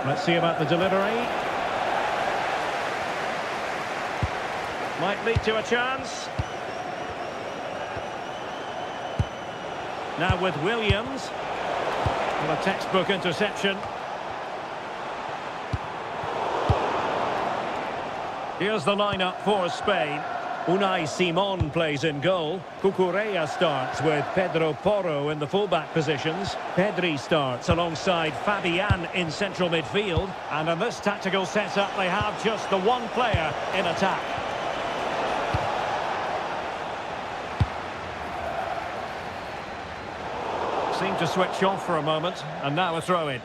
Let's see about the delivery. Might lead to a chance. Now with Williams. Well, a textbook interception. Here's the lineup for Spain. Unai Simon plays in goal. Cucurella starts with Pedro Porro in the fullback positions. Pedri starts alongside Fabian in central midfield. And in this tactical setup, they have just the one player in attack. Seemed to switch off for a moment, and now a throw-in.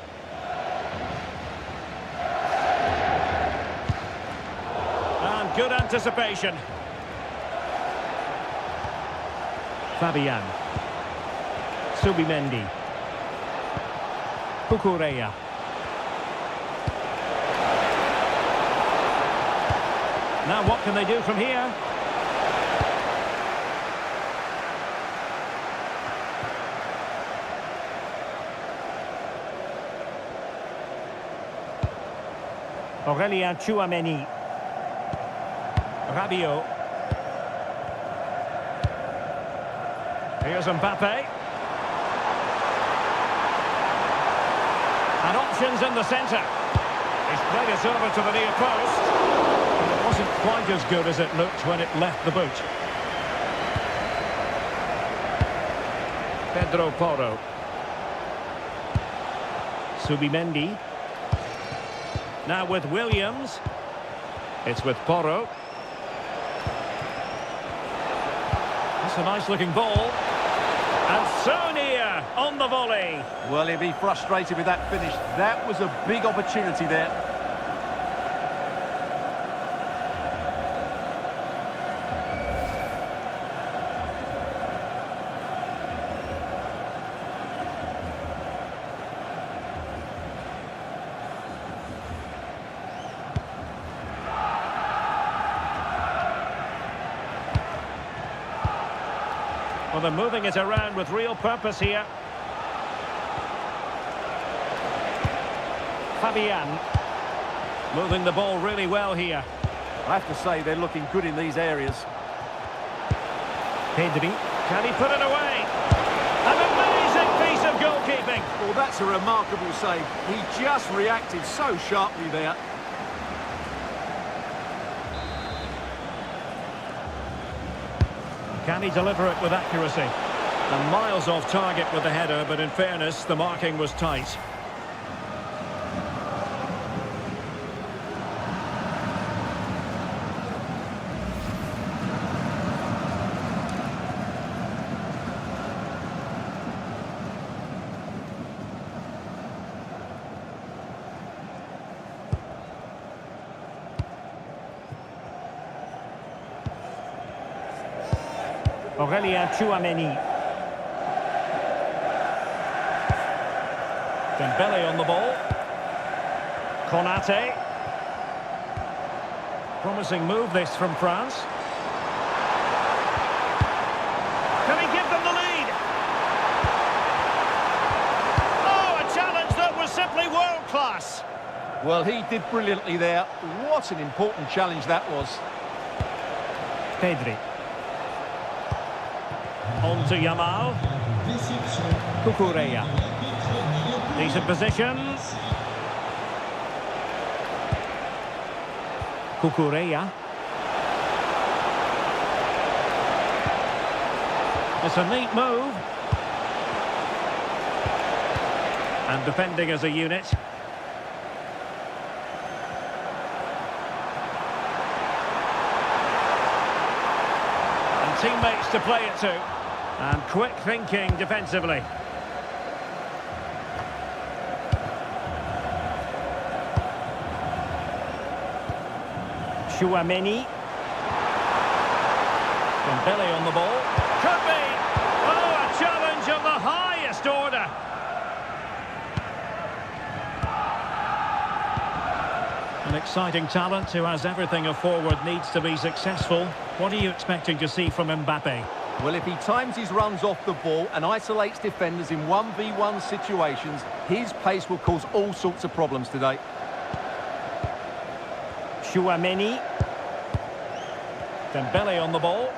And good anticipation. Fabian. Subimendi. Cucurella. Now what can they do from here? Aurelien Tchouameni. Rabiot. Here's Mbappe. And options in the centre. He's played it over to the near post. And it wasn't quite as good as it looked when it left the boot. Pedro Porro. Subimendi. Now with Williams. It's with Porro. That's a nice-looking ball. And so near on the volley. Well, he'll be frustrated with that finish. That was a big opportunity there. Well, they're moving it around with real purpose here. Fabian. Moving the ball really well here. I have to say, they're looking good in these areas. Pedri. Can he put it away? An amazing piece of goalkeeping. Well, that's a remarkable save. He just reacted so sharply there. Can he deliver it with accuracy? And miles off target with the header, but in fairness, the marking was tight. Aurelien Tchouameni. Dembele on the ball. Konate. Promising move this from France. Can he give them the lead? Oh, a challenge that was simply world class. Well, he did brilliantly there. What an important challenge that was. Pedri. On to Yamal. Cucurella. Decent positions. Cucurella. It's a neat move. And defending as a unit. And teammates to play it to. And quick thinking defensively. Tchouameni. Dembele on the ball. Could be! Oh, a challenge of the highest order. An exciting talent who has everything a forward needs to be successful. What are you expecting to see from Mbappe? Well, if he times his runs off the ball and isolates defenders in 1v1 situations, his pace will cause all sorts of problems today. Chouameni. Dembele on the ball.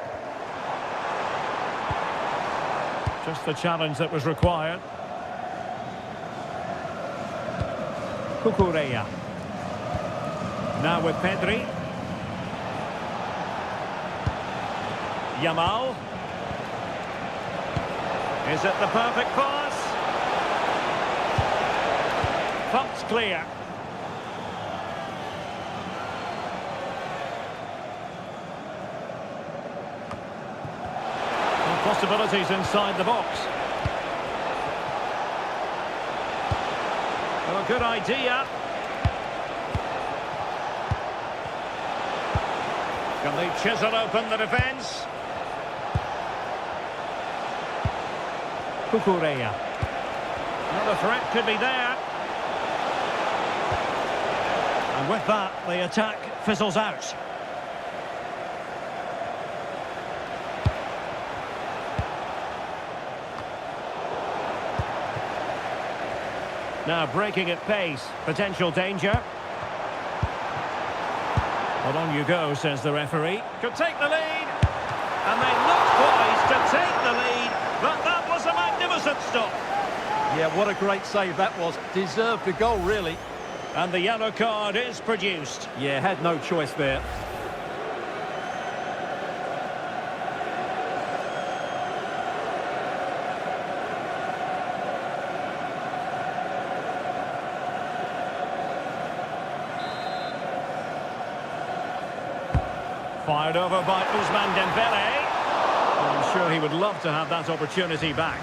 Just the challenge that was required. Cucurella. Now with Pedri. Yamal. Is it the perfect pass? Thumped clear. Possibilities inside the box. Well, a good idea. Can they chisel open the defence? Cucurella. Another threat could be there. And with that, the attack fizzles out. Now breaking at pace, potential danger. Well, on you go, says the referee. Could take the lead. And they look poised to take the lead, but that was a magnificent stop. Yeah, what a great save that was. Deserved a goal, really. And the yellow card is produced. Yeah, had no choice there. Fired over by Ousmane Dembele. Well, I'm sure he would love to have that opportunity back.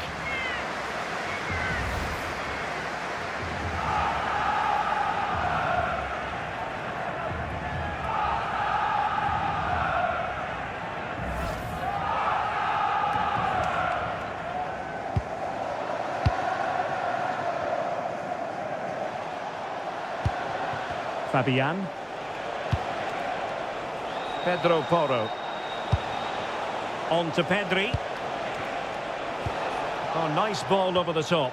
Fabian. Pedro Porro. On to Pedri. Oh, nice ball over the top.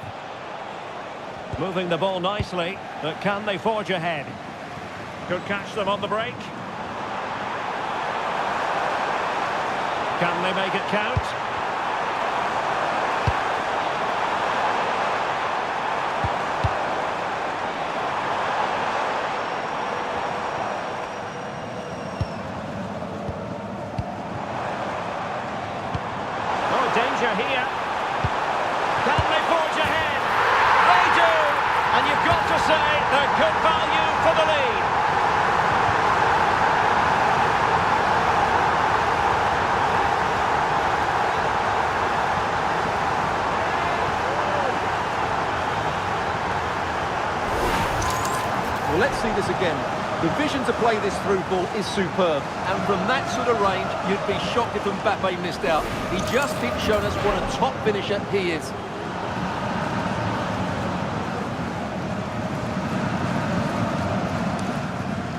Moving the ball nicely, but can they forge ahead? Could catch them on the break. Can they make it count? Danger here. Can they forge ahead? They do! And you've got to say they're good value for the lead. Well, let's see this again. The vision to play this through ball is superb, and from that sort of range, you'd be shocked if Mbappe missed out. He just keeps showing us what a top finisher he is.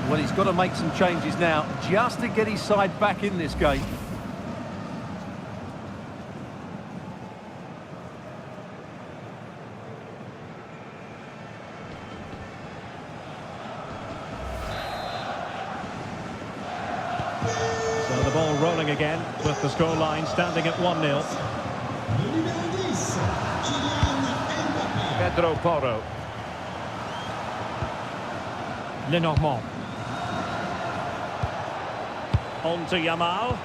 Well, he's got to make some changes now, just to get his side back in this game. So the ball rolling again, with the scoreline standing at 1-0. Pedro Porro. Lenormand. On to Yamal.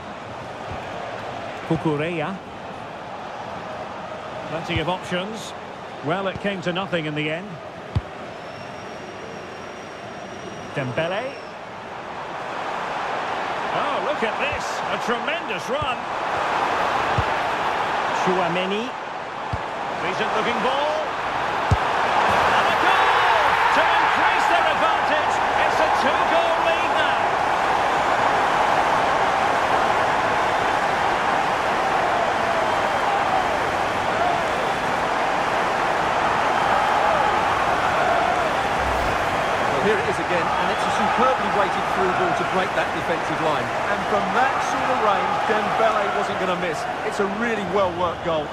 Cucurella. Plenty of options. Well, it came to nothing in the end. Dembele. Oh, look at this. A tremendous run. Chouameni. Decent looking ball. And a goal to increase their advantage. It's a 2-goal lead now. Well, Here it is again, and it's a superbly weighted through ball to break that defensive line. And from that sort of range, Dembele wasn't going to miss. It's a really well-worked goal.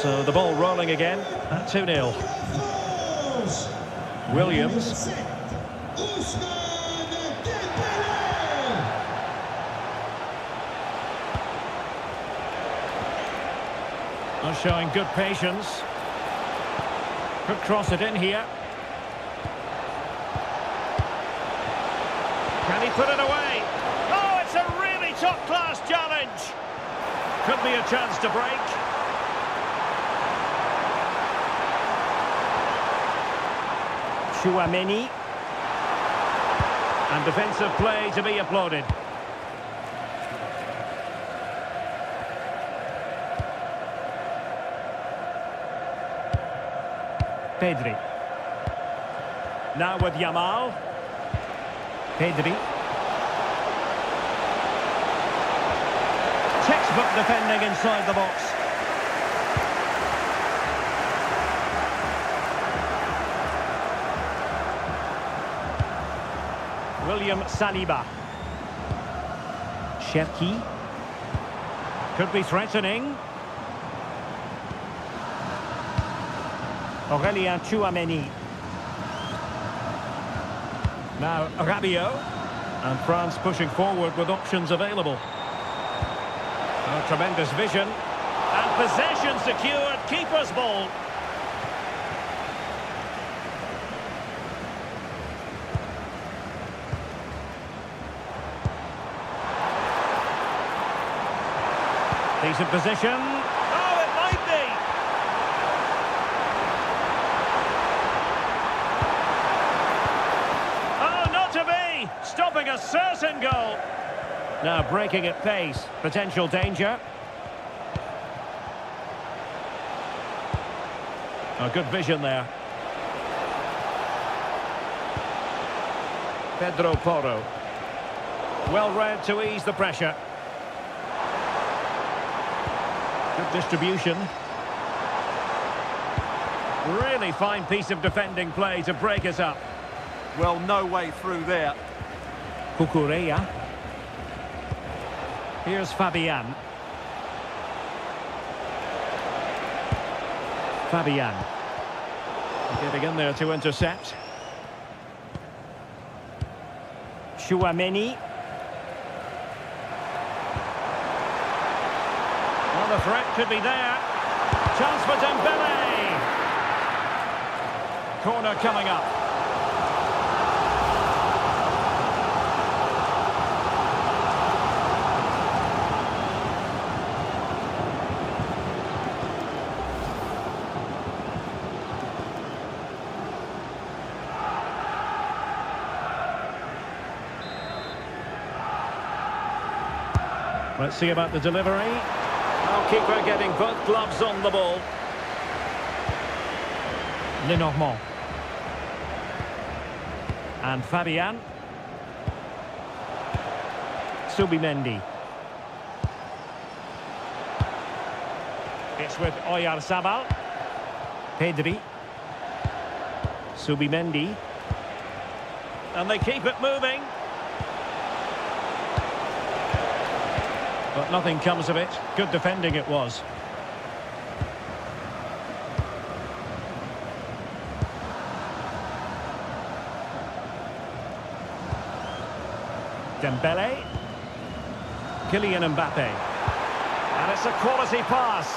So the ball rolling again at 2-0. Williams. Showing good patience. Could cross it in here. Can he put it away? Oh, it's a really top-class challenge. Could be a chance to break. Tchouaméni. And defensive play to be applauded. Pedri. Now with Yamal. Pedri. Textbook defending inside the box. William Saliba. Cherki. Could be threatening. Aurélien Tchouaméni. Now Rabiot. And France pushing forward with options available. Oh, tremendous vision. And possession secured. Keeper's ball. Decent position. Oh, it might be. Oh, not to be. Stopping a certain goal. Now breaking at pace. Potential danger. Oh, good vision there. Pedro Porro. Well read to ease the pressure. Good distribution. Really fine piece of defending play to break us up. Well, no way through there. Cucurella. Here's Fabian. Fabian. Getting in there to intercept. Tchouaméni. The threat could be there. Chance for Dembele. Corner coming up. Let's see about the delivery. Keeper getting both gloves on the ball. Lenormand. And Fabian. Subimendi. It's with Oyarzabal. Pedri. Subimendi. And they keep it moving. But nothing comes of it. Good defending it was. Dembele. Kylian Mbappe. And it's a quality pass.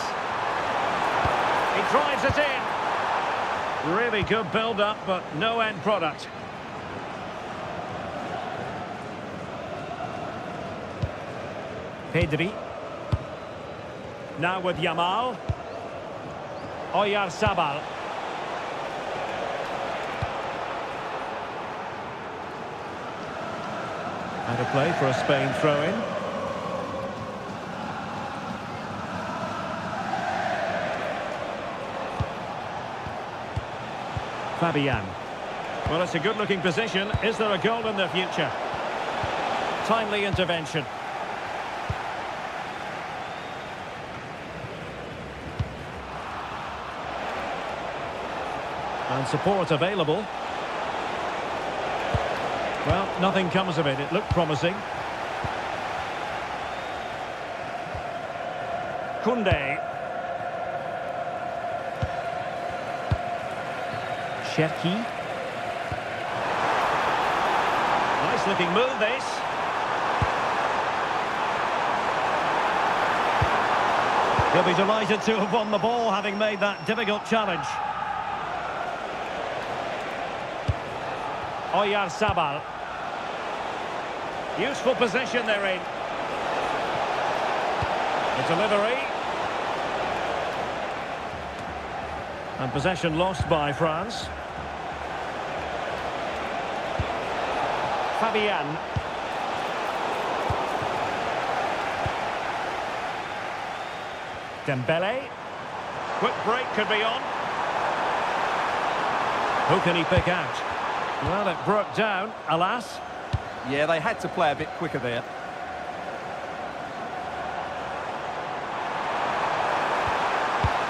He drives it in. Really good build-up, but no end product. Pedri. Now with Yamal. Oyarzabal. And a play for a Spain throw-in. Fabian. Well, it's a good-looking position. Is there a goal in the future? Timely intervention. And support available. Well, nothing comes of it. It looked promising. Koundé. Cherki. Nice looking move, this. He'll be delighted to have won the ball, having made that difficult challenge. Oyarzabal. Useful position they're in. The delivery. And possession lost by France. Fabian. Dembele. Quick break could be on. Who can he pick out? Well, it broke down, alas. Yeah, they had to play a bit quicker there.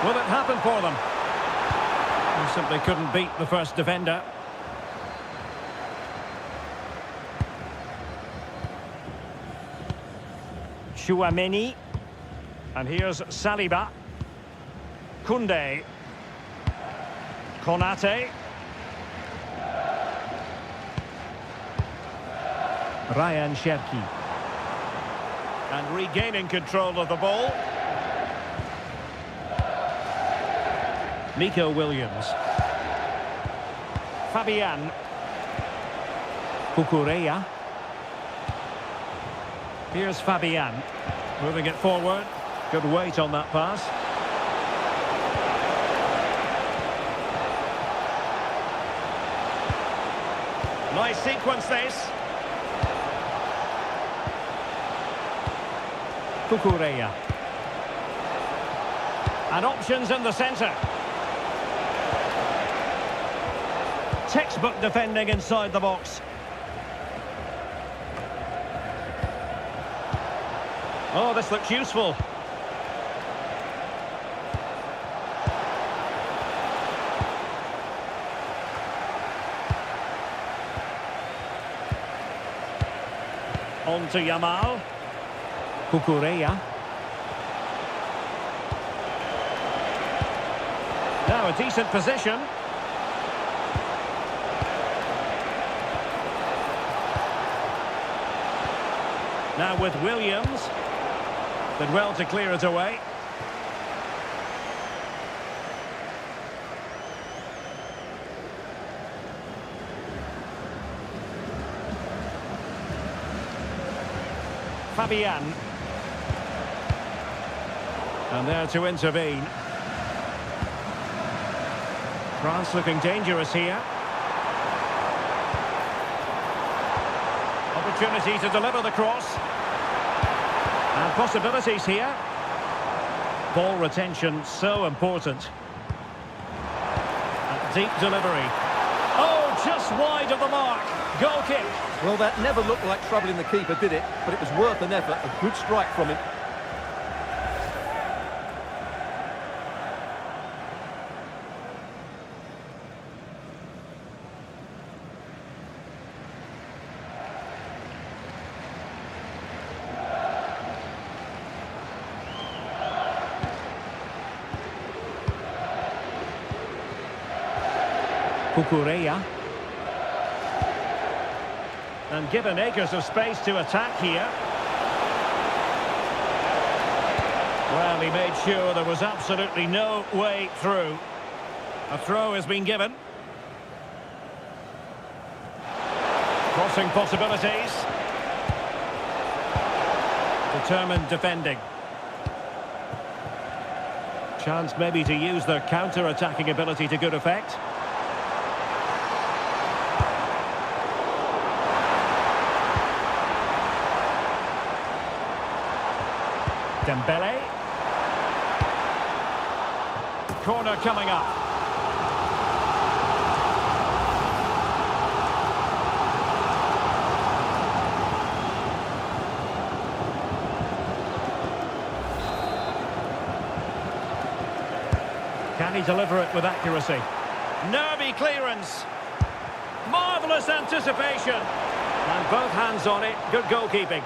Will it happen for them? He simply couldn't beat the first defender. Chouameni. And here's Saliba. Koundé. Konate. Ryan Cherki. And regaining control of the ball. Nico Williams. Fabian. Cucurella. Here's Fabian. Moving it forward. Good weight on that pass. Nice sequence, this. Cucurella. And options in the centre. Textbook defending inside the box. Oh, this looks useful. On to Yamal. Cucurella. Now a decent position. Now with Williams. Did well to clear it away. Fabian. And there to intervene. France looking dangerous here. Opportunity to deliver the cross. And possibilities here. Ball retention so important. And deep delivery. Oh, just wide of the mark. Goal kick. Well, that never looked like troubling the keeper, did it? But it was worth an effort. A good strike from him. Cucurella. And given acres of space to attack here. Well, he made sure there was absolutely no way through. A throw has been given. Crossing possibilities. Determined defending. Chance maybe to use their counter-attacking ability to good effect. Dembele. Corner coming up. Can he deliver it with accuracy? Nervy clearance. Marvellous anticipation. And both hands on it. Good goalkeeping.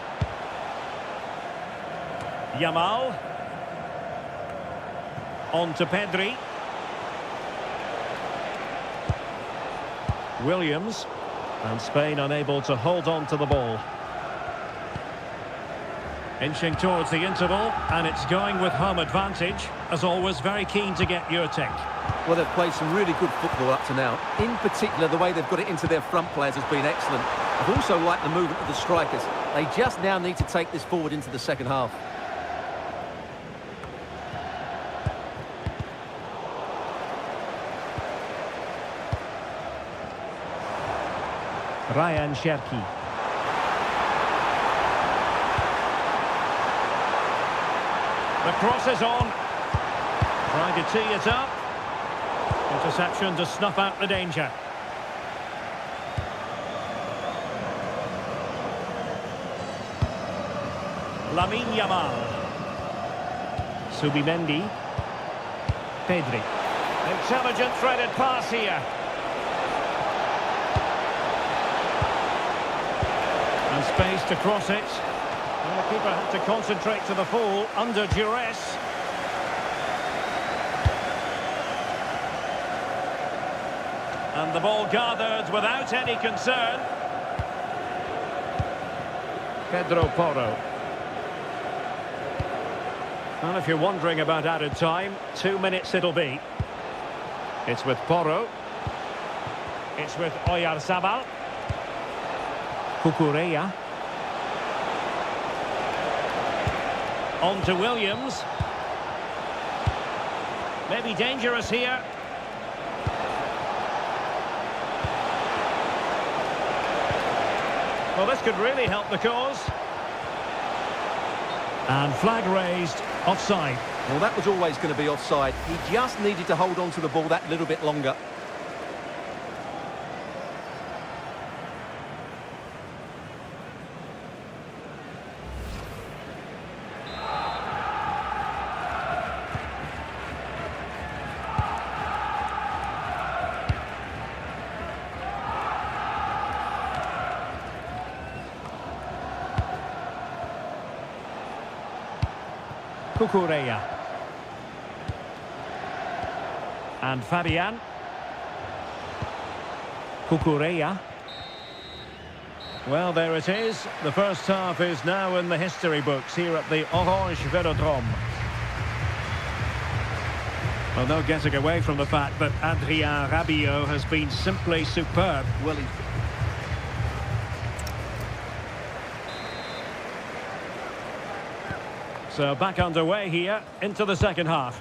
Yamal. On to Pedri. Williams. And Spain unable to hold on to the ball. Inching towards the interval, and it's going with home advantage. As always, very keen to get your take. Well, they've played some really good football up to now. In particular, the way they've got it into their front players has been excellent. I've also liked the movement of the strikers. They just now need to take this forward into the second half. Ryan Cherki. The cross is on. Trying to tee it up. Interception to snuff out the danger. Lamine Yamal. Subimendi. Pedri. Intelligent threaded pass here. And space to cross it. And the keeper had to concentrate to the full under duress. And the ball gathered without any concern. Pedro Porro. And if you're wondering about added time, 2 minutes it'll be. It's with Porro. It's with Oyarzabal. Cucurella. On to Williams. Maybe dangerous here. Well, this could really help the cause. And flag raised, offside. Well, that was always going to be offside. He just needed to hold on to the ball that little bit longer. Cucurella. And Fabian. Cucurella. Well, there it is. The first half is now in the history books here at the Orange Velodrome. Well, no getting away from the fact that Adrien Rabiot has been simply superb. Well, So back underway here into the second half.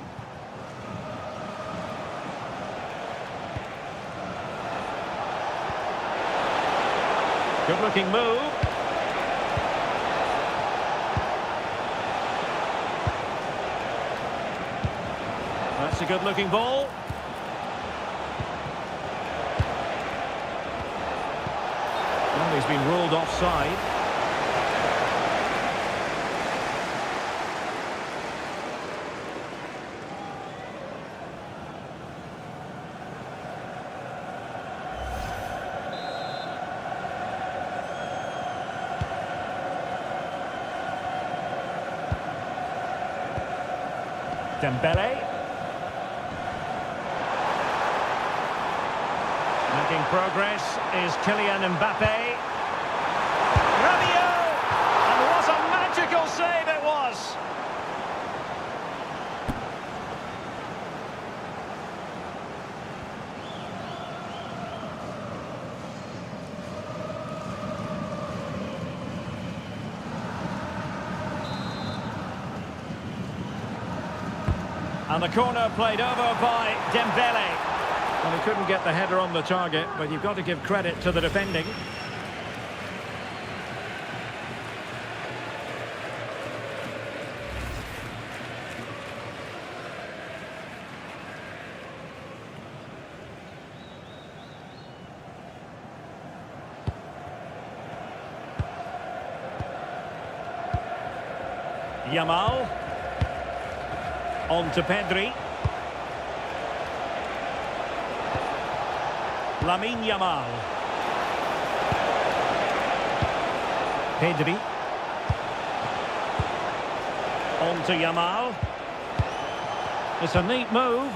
Good looking move. That's a good looking ball. Well, he's been ruled offside. Dembele. Making progress is Kylian Mbappe. Rabiot! And what a magical save it was! And the corner played over by Dembele. Well, he couldn't get the header on the target, but you've got to give credit to the defending. Yamal. On to Pedri. Lamine Yamal. Pedri. On to Yamal. It's a neat move.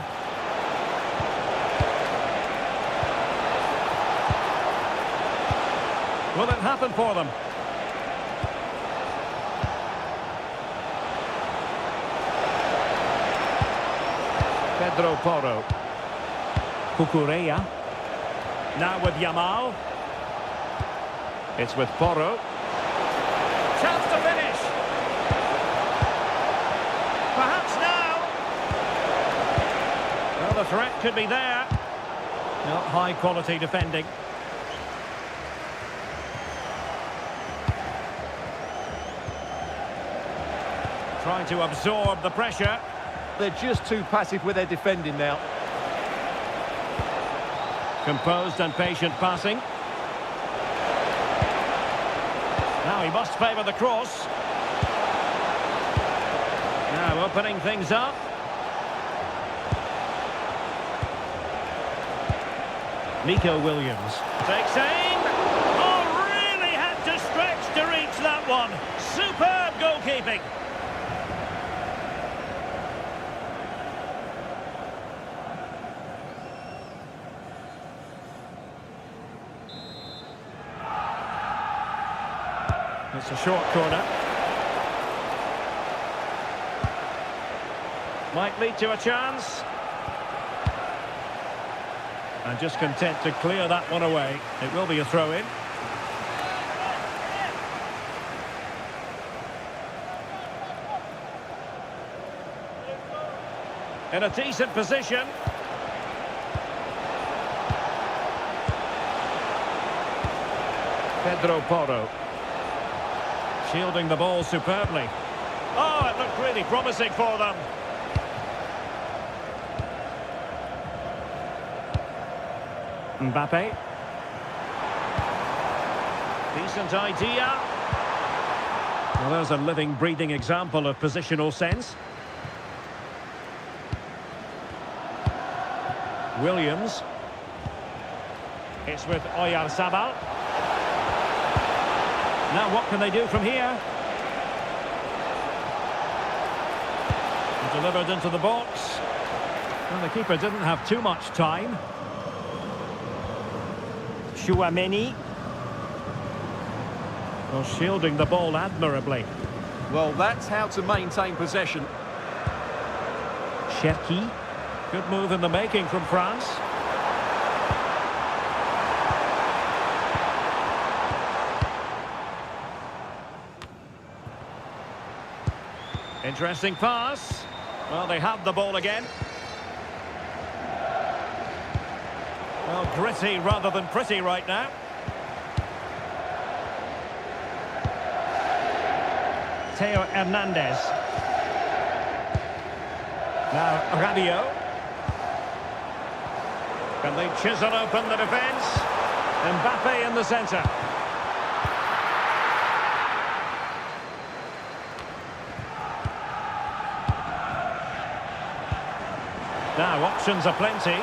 Will it happen for them? Pedro Porro. Cucurella. Now with Yamal. It's with Porro. Chance to finish. Perhaps now. Well, the threat could be there. Not high quality defending. Trying to absorb the pressure. They're just too passive with their defending now. Composed and patient passing. Now he must favour the cross. Now opening things up. Nico Williams takes aim. Oh, really had to stretch to reach that one. Superb goalkeeping. It's a short corner. Might lead to a chance. And just content to clear that one away. It will be a throw-in. In a decent position. Pedro Porro. Shielding the ball superbly. Oh, it looked really promising for them. Mbappe. Decent idea. Well, there's a living, breathing example of positional sense. Williams. It's with Oyarzabal. Now what can they do from here? Delivered into the box. Well, the keeper didn't have too much time. Chouameni. Well, shielding the ball admirably. Well, that's how to maintain possession. Cherki. Good move in the making from France. Interesting pass. Well, they have the ball again. Well, gritty rather than pretty right now. Theo Hernandez. Now, Rabiot. Can they chisel open the defence? Mbappe in the centre. Now, options are plenty. And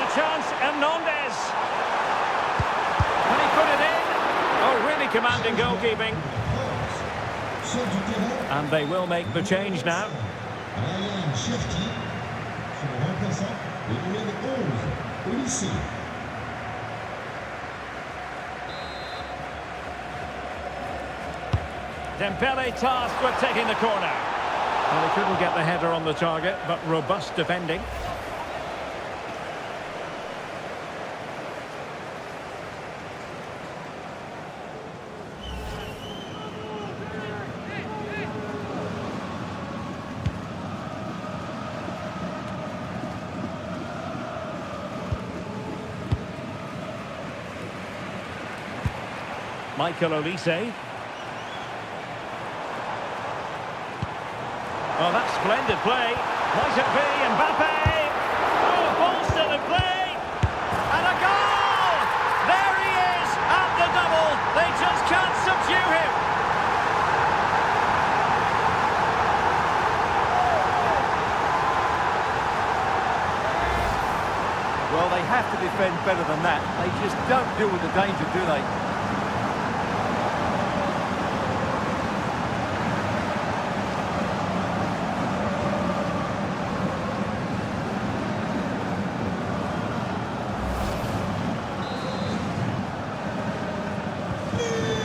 a chance, Hernandez. Can he put it in? Oh, really commanding goalkeeping. And they will make the change now. Dembele tasked with taking the corner. Well, they couldn't get the header on the target, but robust defending. Michael Olise. Oh, that's splendid play. Might it be Mbappe? Oh, ball still in play. And a goal! There he is at the double. They just can't subdue him. Well, they have to defend better than that. They just don't deal with the danger, do they?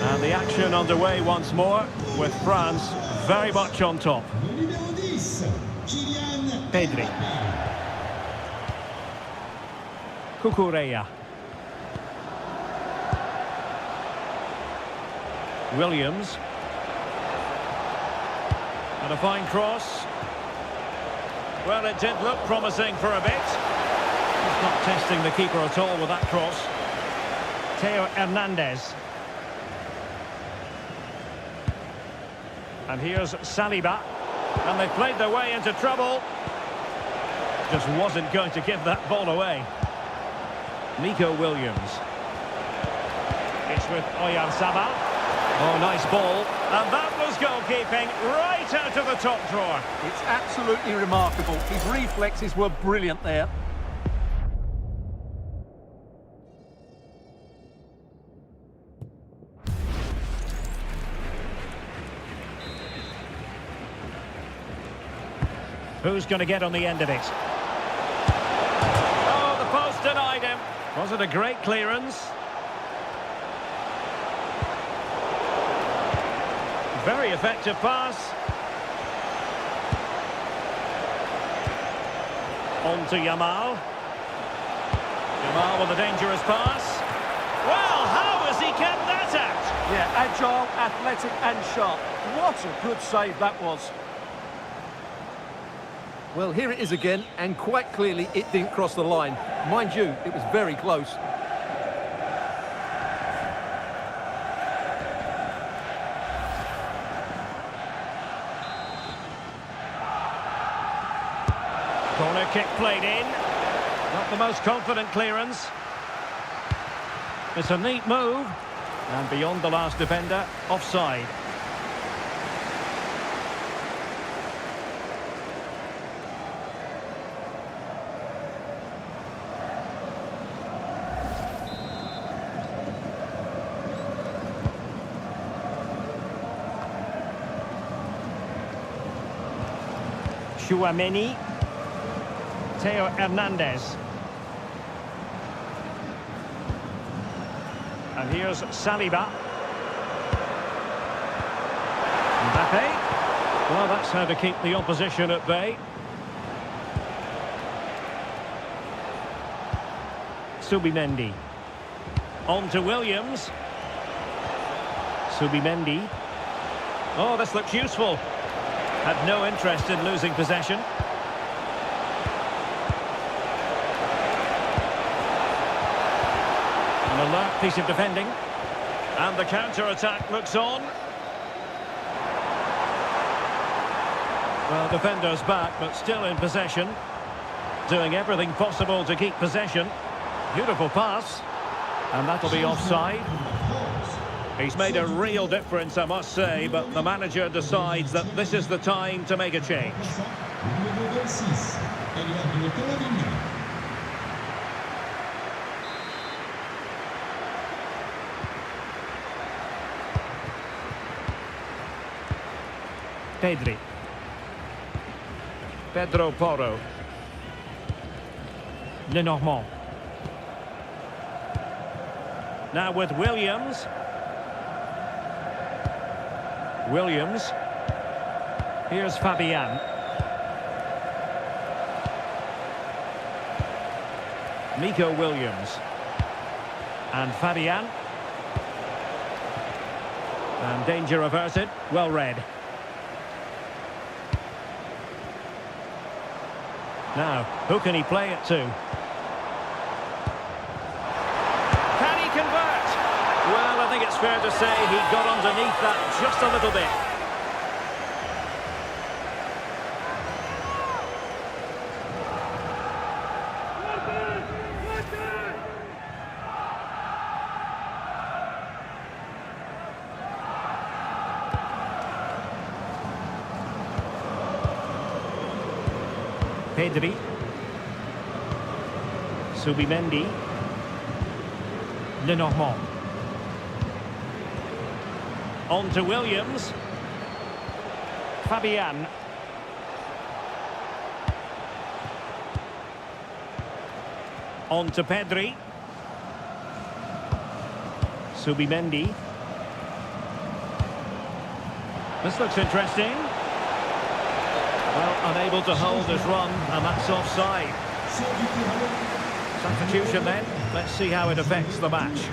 And the action underway once more, with France very much on top. Pedri. Cucurella. Williams. And a fine cross. Well, it did look promising for a bit. He's not testing the keeper at all with that cross. Theo Hernandez. And here's Saliba. And they've played their way into trouble. Just wasn't going to give that ball away. Nico Williams. It's with Oyarzabal. Oh, nice ball. And that was goalkeeping right out of the top drawer. It's absolutely remarkable. His reflexes were brilliant there. Who's going to get on the end of it? Oh, the post denied him. Was it a great clearance? Very effective pass. On to Yamal. Yamal with a dangerous pass. Well, how has he kept that out? Yeah, agile, athletic and sharp. What a good save that was. Well, here it is again, and quite clearly it didn't cross the line. Mind you, it was very close. Corner kick played in. Not the most confident clearance. It's a neat move. And beyond the last defender, offside. Chouameni. Theo Hernandez. And here's Saliba. Mbappe. Well, that's how to keep the opposition at bay. Subimendi. On to Williams. Subimendi. Oh, this looks useful. Had no interest in losing possession. An alert piece of defending. And the counter-attack looks on. Well, defenders back, but still in possession. Doing everything possible to keep possession. Beautiful pass. And that'll be offside. He's made a real difference, I must say, but the manager decides that this is the time to make a change. Pedri. Pedro Porro. Lenormand. Now with Williams. Williams. Here's Fabian. Nico Williams. And Fabian. And danger averted. Well read. Now, who can he play it to? Can he convert? Well, I think it's fair to say he got underneath that just a little bit. Pedri. Subimendi. Lenormand. On to Williams. Fabian. On to Pedri. Subimendi. This looks interesting. Well, unable to hold his run, and that's offside. Substitution then. Let's see how it affects the match.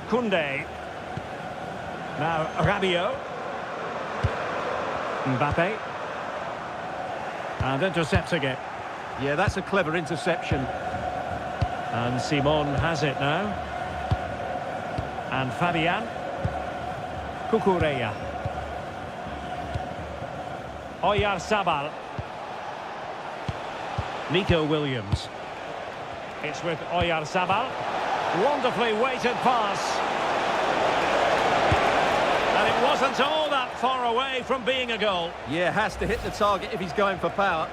Koundé. Now Rabiot. Mbappe. And intercepting it. Yeah, that's a clever interception. And Simon has it now. And Fabian. Cucurella. Oyarzabal. Nico Williams. It's with Oyarzabal. Wonderfully weighted pass. And it wasn't all that far away from being a goal. Yeah, has to hit the target if he's going for power.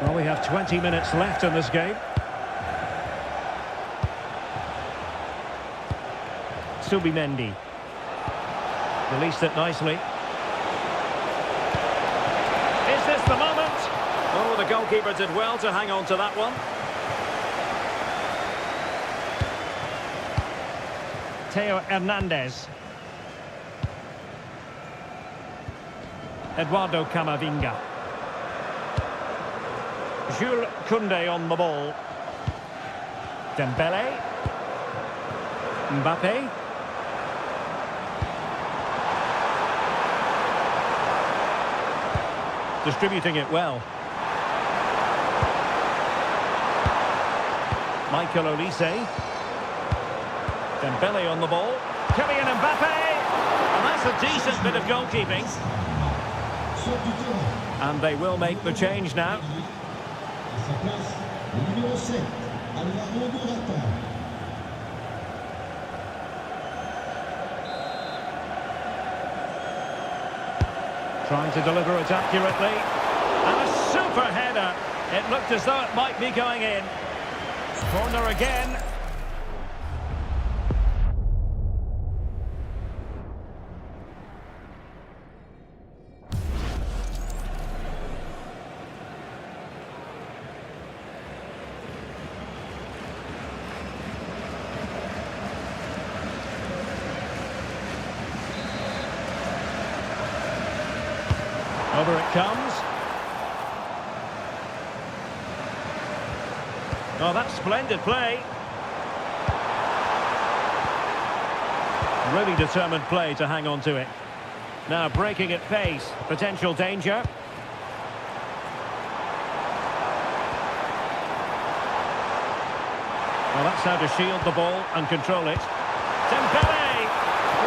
Well, we have 20 minutes left in this game. Subimendi. Released it nicely. Is this the moment? Oh, the goalkeeper did well to hang on to that one. Theo Hernandez. Eduardo Camavinga. Jules Koundé on the ball. Dembele. Mbappe. Distributing it well. Michael Olise. Dembele on the ball. Kylian Mbappe. And that's a decent bit of goalkeeping. And they will make the change now. Trying to deliver it accurately. And a super header. It looked as though it might be going in. Corner again. Over it comes. Oh, that's splendid play. Really determined play to hang on to it. Now breaking at pace. Potential danger. Well, that's how to shield the ball and control it. Dembele!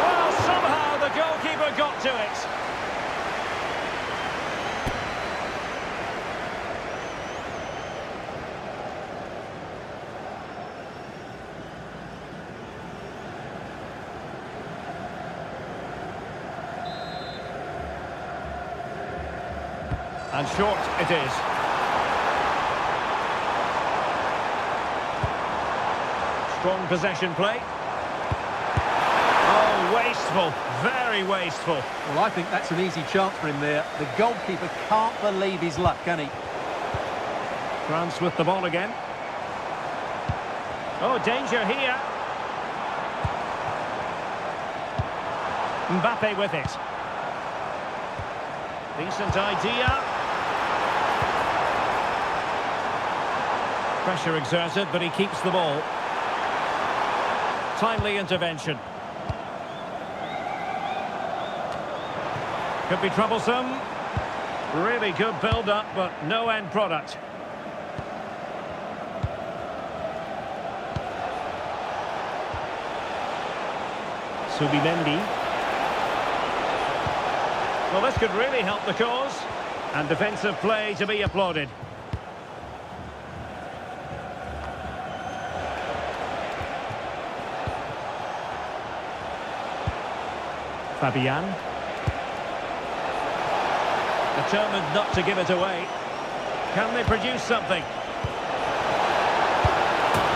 Well, somehow the goalkeeper got to it. And short it is. Strong possession play. Oh, wasteful. Very wasteful. Well, I think that's an easy chance for him there. The goalkeeper can't believe his luck, can he? France with the ball again. Oh, danger here. Mbappe with it. Decent idea. Pressure exerted, but he keeps the ball. Timely intervention. Could be troublesome. Really good build-up, but no end product. Subimendi. Well, this could really help the cause. And defensive play to be applauded. Fabian. Determined not to give it away. Can they produce something?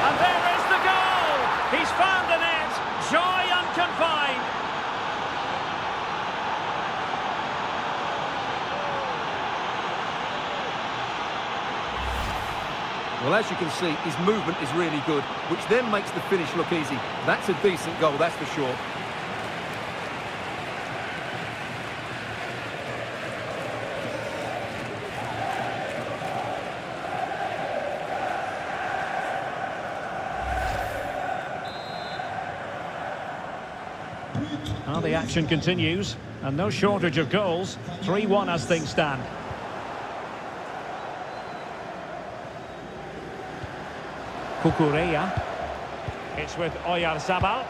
And there is the goal! He's found the net! Joy unconfined! Well, as you can see, his movement is really good, which then makes the finish look easy. That's a decent goal, that's for sure. Well, the action continues, and no shortage of goals. 3-1 as things stand. Cucurella. It's with Oyarzabal.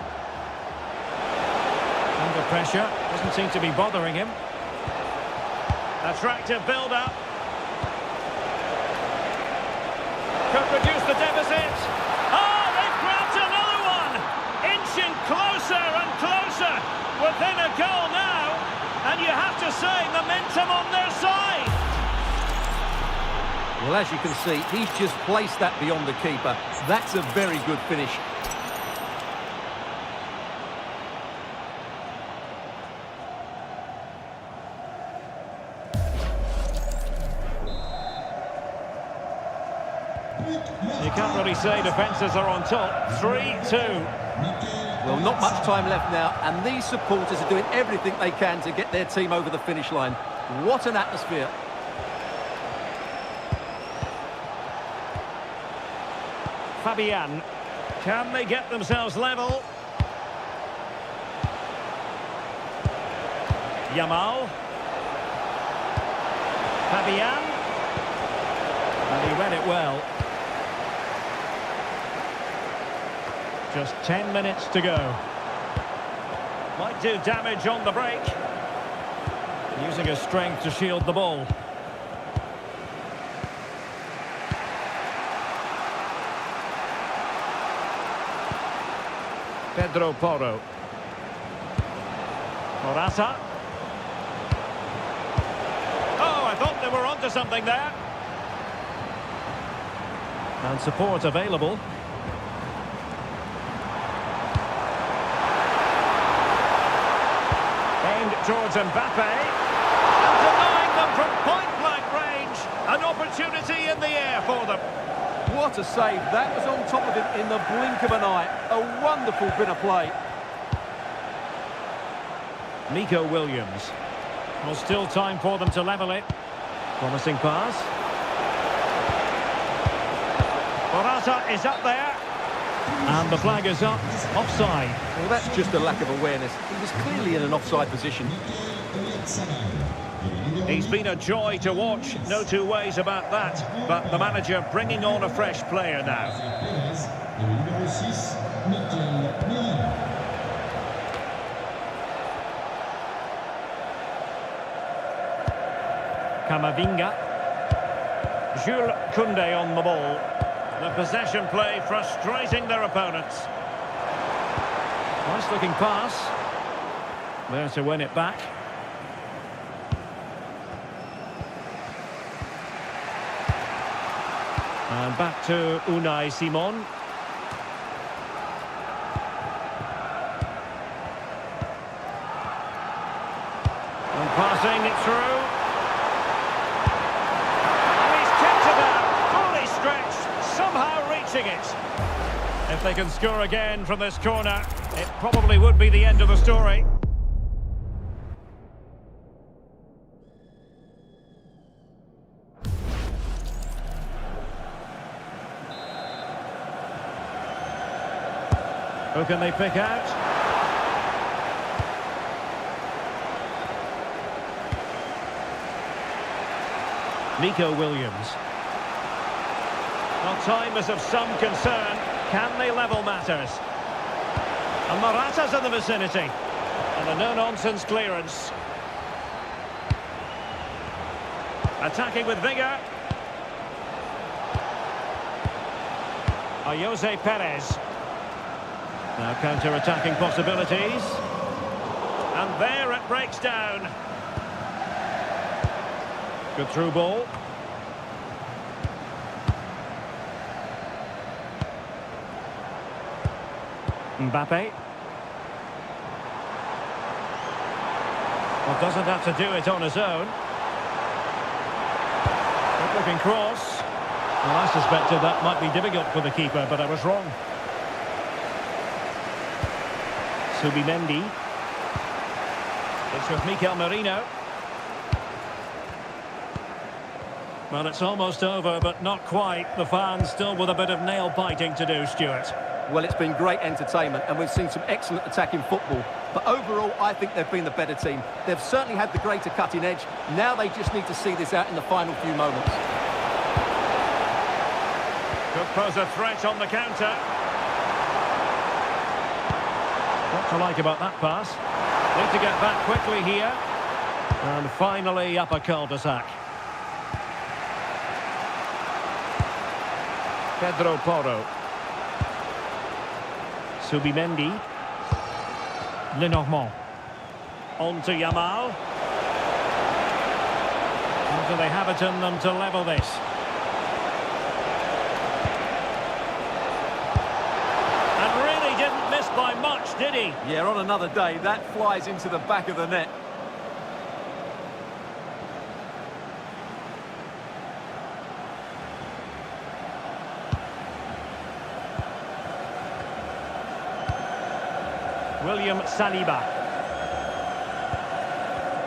Under pressure, doesn't seem to be bothering him. Attractive build-up. Could reduce the deficit. Oh, they've grabbed another one! Inching closer and closer. Within a goal now. And you have to say, momentum on their side. Well, as you can see, he's just placed that beyond the keeper. That's a very good finish. You can't really say defences are on top. 3-2. Well, not much time left now, and these supporters are doing everything they can to get their team over the finish line. What an atmosphere. Fabian. Can they get themselves level? Yamal. Fabian. And he read it well. Just 10 minutes to go. Might do damage on the break. Using his strength to shield the ball. Pedro Porro. Morata. Oh, I thought they were onto something there. And support available. Aimed towards Mbappe. And denying them from point-blank range. An opportunity in the air for them. What a save. That was on top of him in the blink of an eye. A wonderful bit of play. Nico Williams. Well, still time for them to level it. Promising pass. Morata is up there. And the flag is up. Offside. Well, that's just a lack of awareness. He was clearly in an offside position. He's been a joy to watch, no two ways about that. But the manager bringing on a fresh player now. Camavinga. Jules Koundé on the ball. The possession play frustrating their opponents. Nice looking pass. There to win it back. And back to Unai Simon. And passing it through. And he's kept it out, fully stretched, somehow reaching it. If they can score again from this corner, it probably would be the end of the story. Who can they pick out? Nico Williams. Well, time is of some concern. Can they level matters? And Morata's in the vicinity. And a no-nonsense clearance. Attacking with vigour. Jose Perez. Now counter-attacking possibilities. And there it breaks down. Good through ball. Mbappe. Well, doesn't have to do it on his own. Good looking cross. Well, I suspected that might be difficult for the keeper, but I was wrong. Subimendi. It's with Mikel Merino. Well, it's almost over, but not quite. The fans still with a bit of nail-biting to do, Stuart. Well, it's been great entertainment, and we've seen some excellent attacking football. But overall, I think they've been the better team. They've certainly had the greater cutting edge. Now they just need to see this out in the final few moments. Could pose a threat on the counter. What to like about that pass? Need to get back quickly here. And finally up a cul-de-sac. Pedro Porro. Subimendi. Lenormand. On to Yamal. Or do they have it in them to level this? And really didn't miss by much, did he? Yeah, on another day, that flies into the back of the net. William Saliba.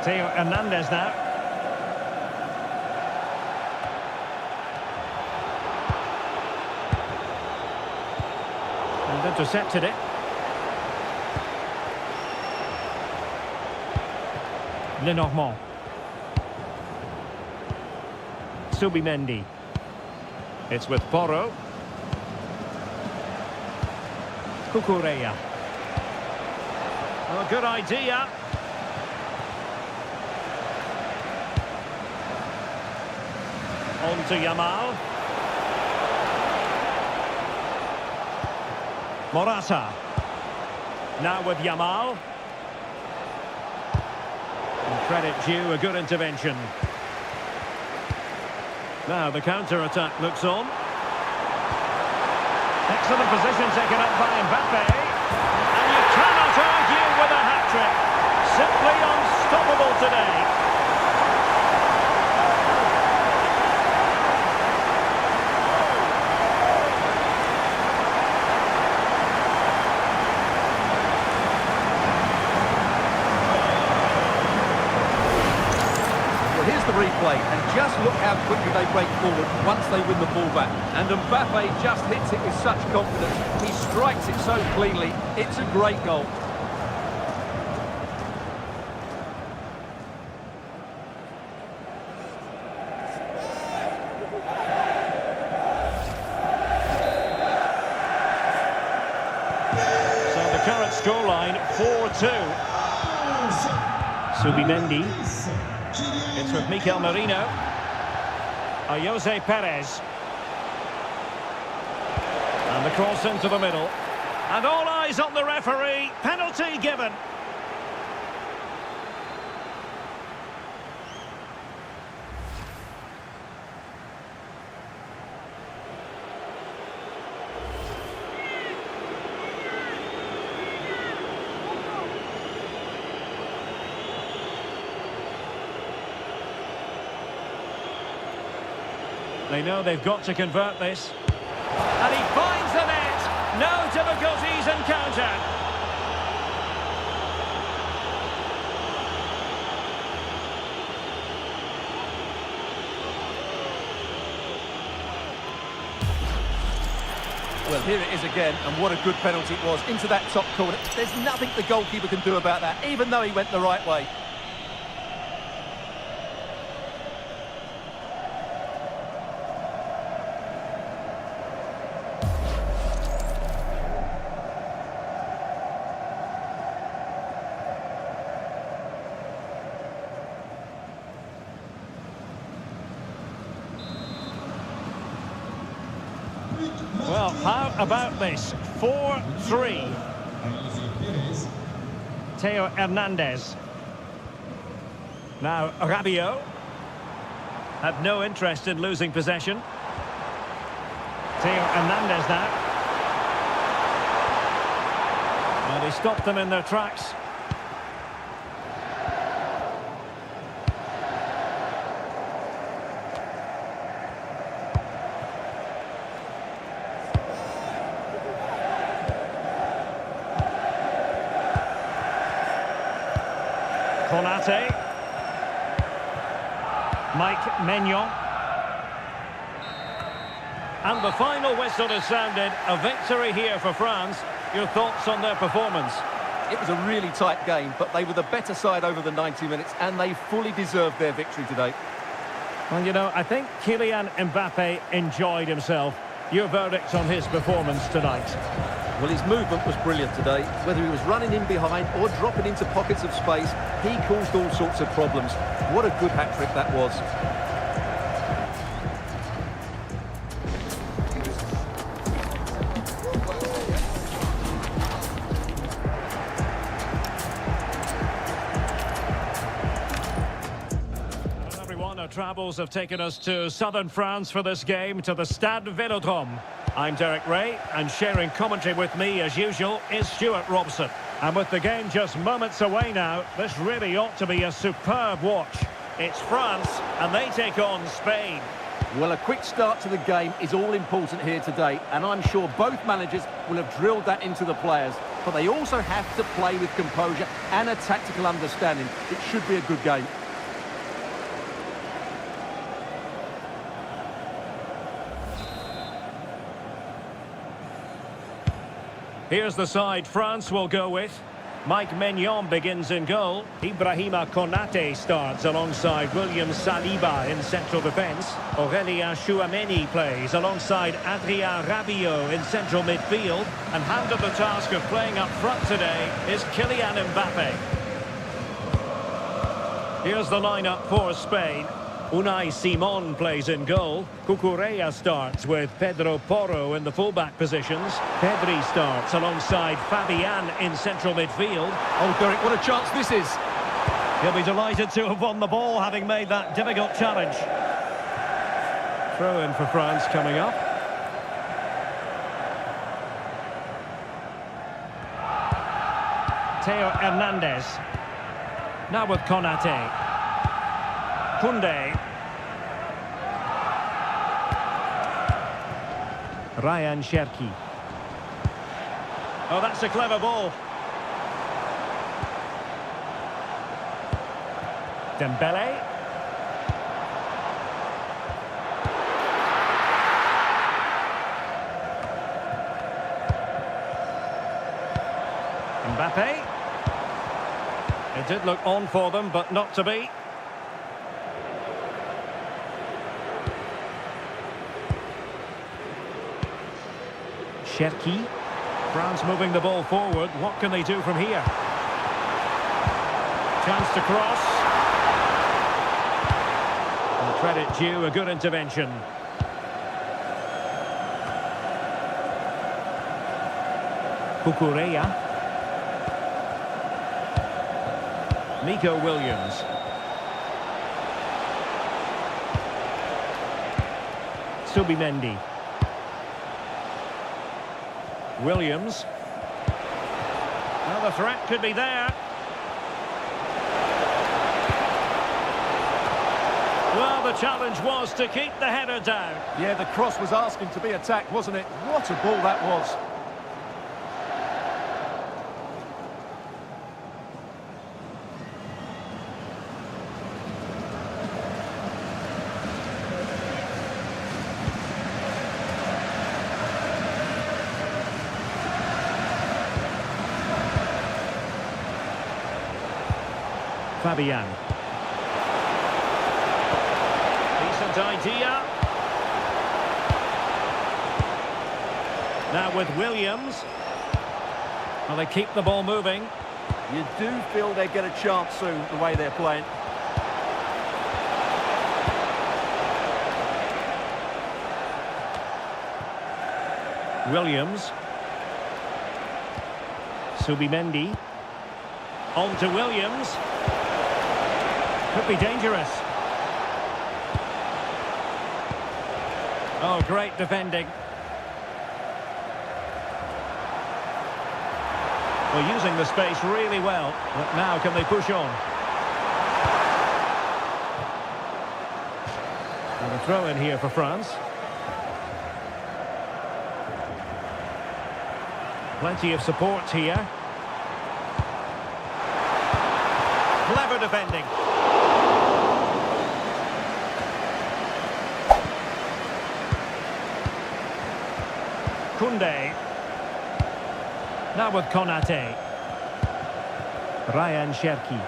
Theo Hernandez now. And intercepted it. Lenormand. Subimendi. It's with Porro. Cucurella. Well, good idea. On to Yamal. Morata. Now with Yamal. And credit due, a good intervention. Now the counter-attack looks on. Excellent position taken up by Mbappe. And you cannot argue with a hat-trick. Simply unstoppable today. Well, here's the replay, and just look how quickly they break forward once they win the ball back. And Mbappe just hits it with such confidence. He strikes it so cleanly. It's a great goal. So the current scoreline, 4-2. Subimendi. It's with Mikel Merino. Jose Perez. And the cross into the middle. And all eyes on the referee. Penalty given. They know they've got to convert this. And he finds the net. No difficulties encountered. Well, here it is again, and what a good penalty it was. Into that top corner. There's nothing the goalkeeper can do about that, even though he went the right way. Well, how about this? 4-3. Theo Hernandez. Now, Rabiot. Had no interest in losing possession. Theo Hernandez now. And he stopped them in their tracks. Konate. Mike Maignan. And the final whistle has sounded. A victory here for France. Your thoughts on their performance? It was a really tight game, but they were the better side over the 90 minutes, and they fully deserved their victory today. Well, you know, I think Kylian Mbappe enjoyed himself. Your verdict on his performance tonight? Well, his movement was brilliant today. Whether he was running in behind or dropping into pockets of space, he caused all sorts of problems. What a good hat-trick that was. Well, everyone, our travels have taken us to southern France for this game, to the Stade Vélodrome. I'm Derek Ray, and sharing commentary with me, as usual, is Stuart Robson. And with the game just moments away now, this really ought to be a superb watch. It's France, and they take on Spain. Well, a quick start to the game is all important here today, and I'm sure both managers will have drilled that into the players. But they also have to play with composure and a tactical understanding. It should be a good game. Here's the side France will go with. Mike Maignan begins in goal. Ibrahima Konate starts alongside William Saliba in central defence. Aurélien Tchouameni plays alongside Adrien Rabiot in central midfield. And handed the task of playing up front today is Kylian Mbappe. Here's the lineup for Spain. Unai Simon plays in goal. Cucurella starts with Pedro Porro in the fullback positions. Pedri starts alongside Fabian in central midfield. Oh, Derek, what a chance this is. He'll be delighted to have won the ball, having made that difficult challenge. Throw in for France coming up. Theo Hernandez. Now with Konate. Koundé. Ryan Cherki. Oh, that's a clever ball. Dembele. Mbappe. It did look on for them, but not to be. Cherki. France moving the ball forward. What can they do from here? Chance to cross. And credit due, a good intervention. Cucurella. Nico Williams. Subimendi. Williams. Well, the threat could be there. Well, the challenge was to keep the header down. Yeah, the cross was asking to be attacked, wasn't it? What a ball that was. Fabian. Decent idea. Now with Williams. Well, they keep the ball moving. You do feel they get a chance soon, the way they're playing. Williams. Subimendi. On to Williams. Could be dangerous. Oh, great defending. Well, using the space really well. But now can they push on? And a throw in here for France. Plenty of support here. Clever defending. Koundé. Now with Konate. Ryan Cherki.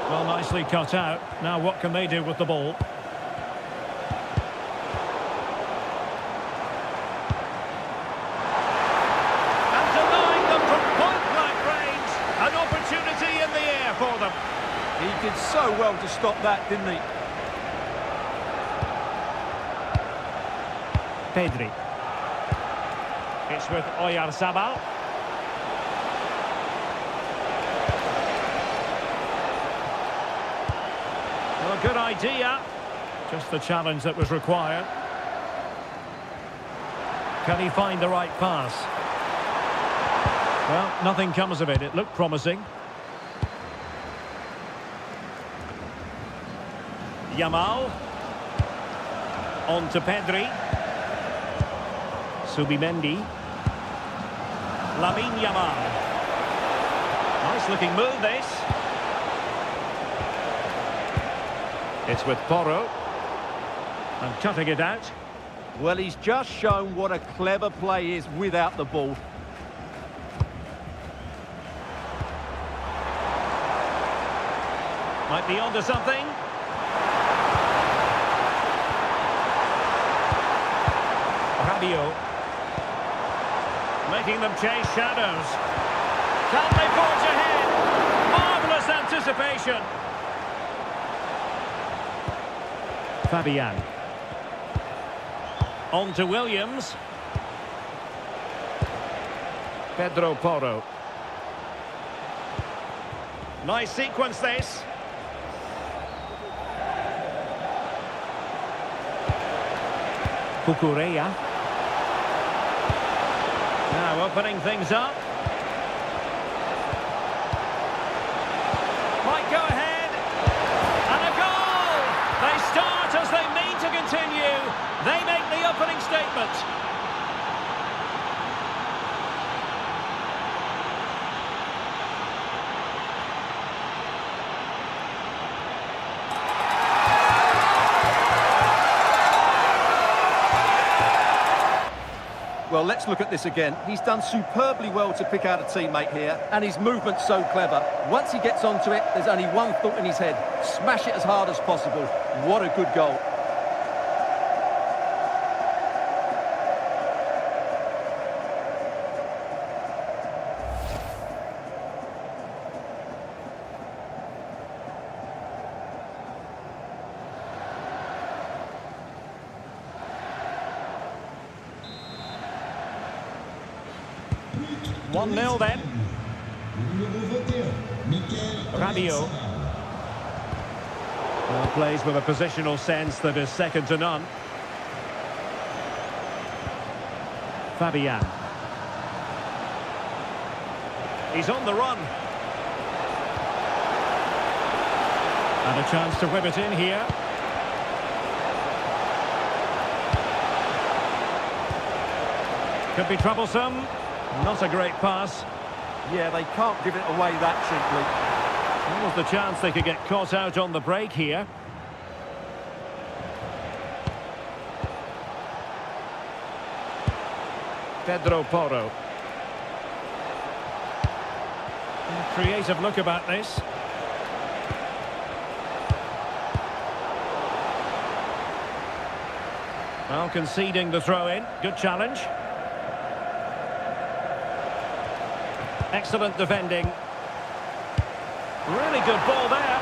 Well, nicely cut out. Now what can they do with the ball? And denying them from point-blank range. An opportunity in the air for them. He did so well to stop that, didn't he? Pedri. It's with Oyarzabal. Well, a good idea. Just the challenge that was required. Can he find the right pass? Well, nothing comes of it. It looked promising. Yamal. On to Pedri. Subimendi. Lamine Yamal. Nice looking move, this. It's with Porro. And cutting it out. Well, he's just shown what a clever play is without the ball. Might be onto something. Rabiot. Making them chase shadows. Can they forge ahead? Marvellous anticipation. Fabian. On to Williams. Pedro Porro. Nice sequence, this. Cucurella. Now opening things up. Might go ahead. And a goal! They start as they mean to continue. They make the opening statement. Well, let's look at this again. He's done superbly well to pick out a teammate here, and his movement's so clever. Once he gets onto it, there's only one thought in his head. Smash it as hard as possible. What a good goal. One 0 then. Rabiot. Well, plays with a positional sense that is second to none. Fabian. He's on the run. And a chance to whip it in here. Could be troublesome. Not a great pass. Yeah, they can't give it away that simply. There was the chance they could get caught out on the break here. Pedro Porro. Creative look about this. Well, conceding the throw-in. Good challenge. Excellent defending. Really good ball there.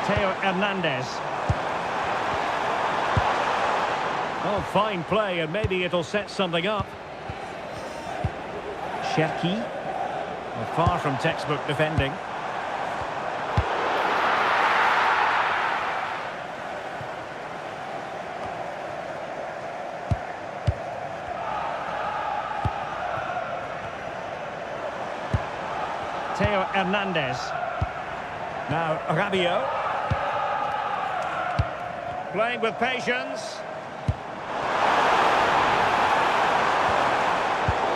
Theo Hernandez. Oh, fine play, and maybe it'll set something up. Cherki. Well, far from textbook defending. Theo Hernandez. Now Rabiot. Playing with patience.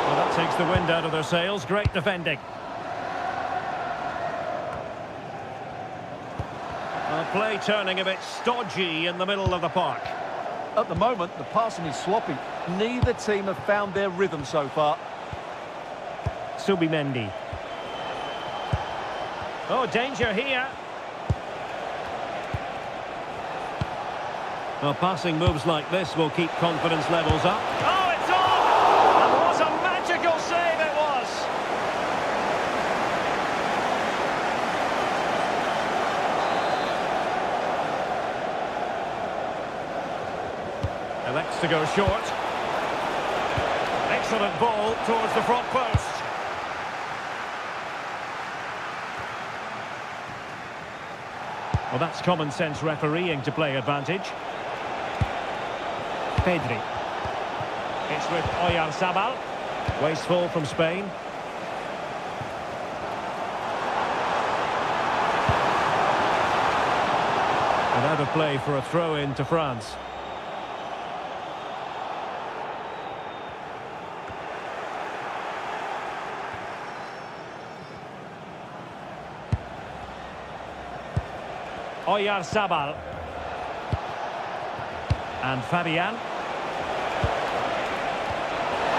Well, that takes the wind out of their sails. Great defending. Well, play turning a bit stodgy in the middle of the park. At the moment, the passing is sloppy. Neither team have found their rhythm so far. Subimendi. Oh, danger here. Well, passing moves like this will keep confidence levels up. Oh, it's on! And what a magical save it was! Elects to go short. Excellent ball towards the front post. Well, that's common sense refereeing to play advantage. Pedri. It's with Oyarzabal. Wasteful from Spain. And out of play for a throw-in to France. Oyarzabal. And Fabian.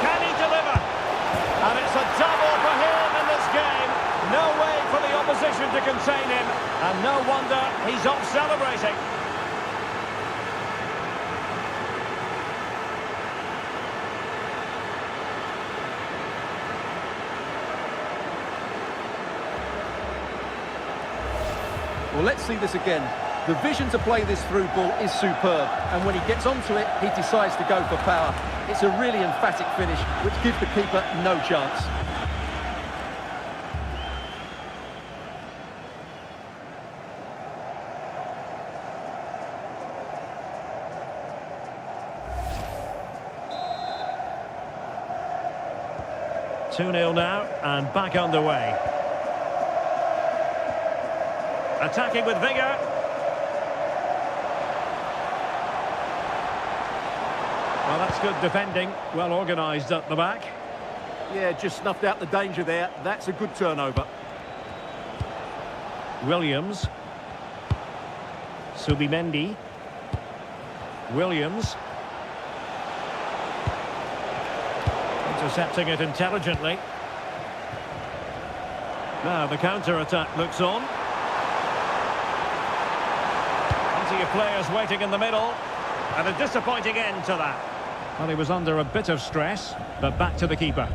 Can he deliver? And it's a double for him in this game. No way for the opposition to contain him. And no wonder he's off celebrating. Well, let's see this again. The vision to play this through ball is superb, and when he gets onto it, he decides to go for power. It's a really emphatic finish, which gives the keeper no chance. Two 2-0 now, and back underway. Attacking with vigour. Well, that's good defending. Well organised at the back. Yeah, just snuffed out the danger there. That's a good turnover. Williams. Subimendi. Williams. Intercepting it intelligently. Now the counter-attack looks on. Plenty of players waiting in the middle. And a disappointing end to that. Well, he was under a bit of stress, but back to the keeper.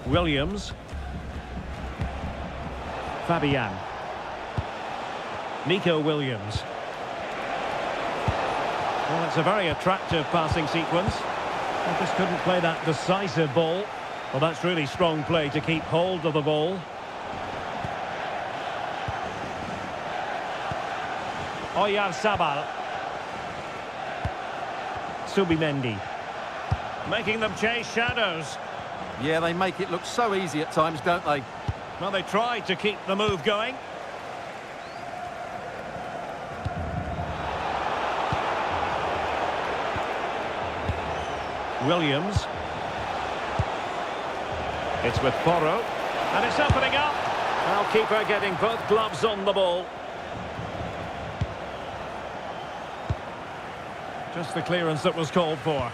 Williams. Fabian. Nico Williams. Well, it's a very attractive passing sequence. They just couldn't play that decisive ball. Well, that's really strong play to keep hold of the ball. Oyarzabal. Subimendi. Making them chase shadows. Yeah, they make it look so easy at times, don't they? Well, they tried to keep the move going. Williams. It's with Porro. And it's opening up. Well, keeper getting both gloves on the ball. Just the clearance that was called for.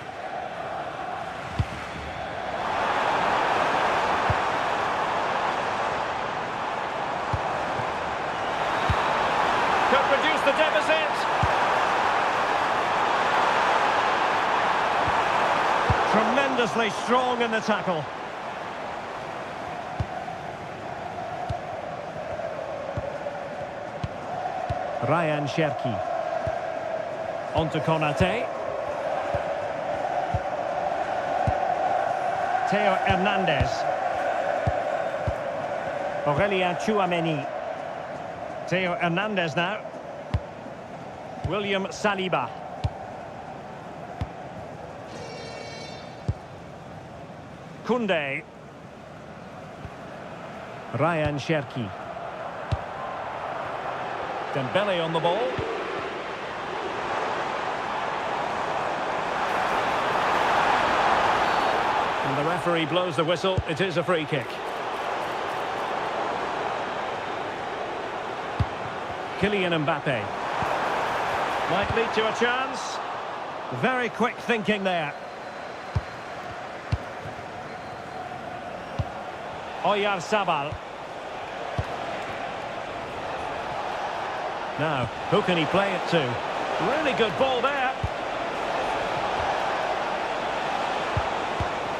Could reduce the deficit. Tremendously strong in the tackle. Ryan Cherki. On to Konate. Theo Hernandez. Aurelien Tchouameni. Theo Hernandez now. William Saliba. Koundé. Ryan Cherki. Dembele on the ball. And the referee blows the whistle. It is a free kick. Kylian Mbappe. Might lead to a chance. Very quick thinking there. Oyarzabal. Now, who can he play it to? Really good ball there.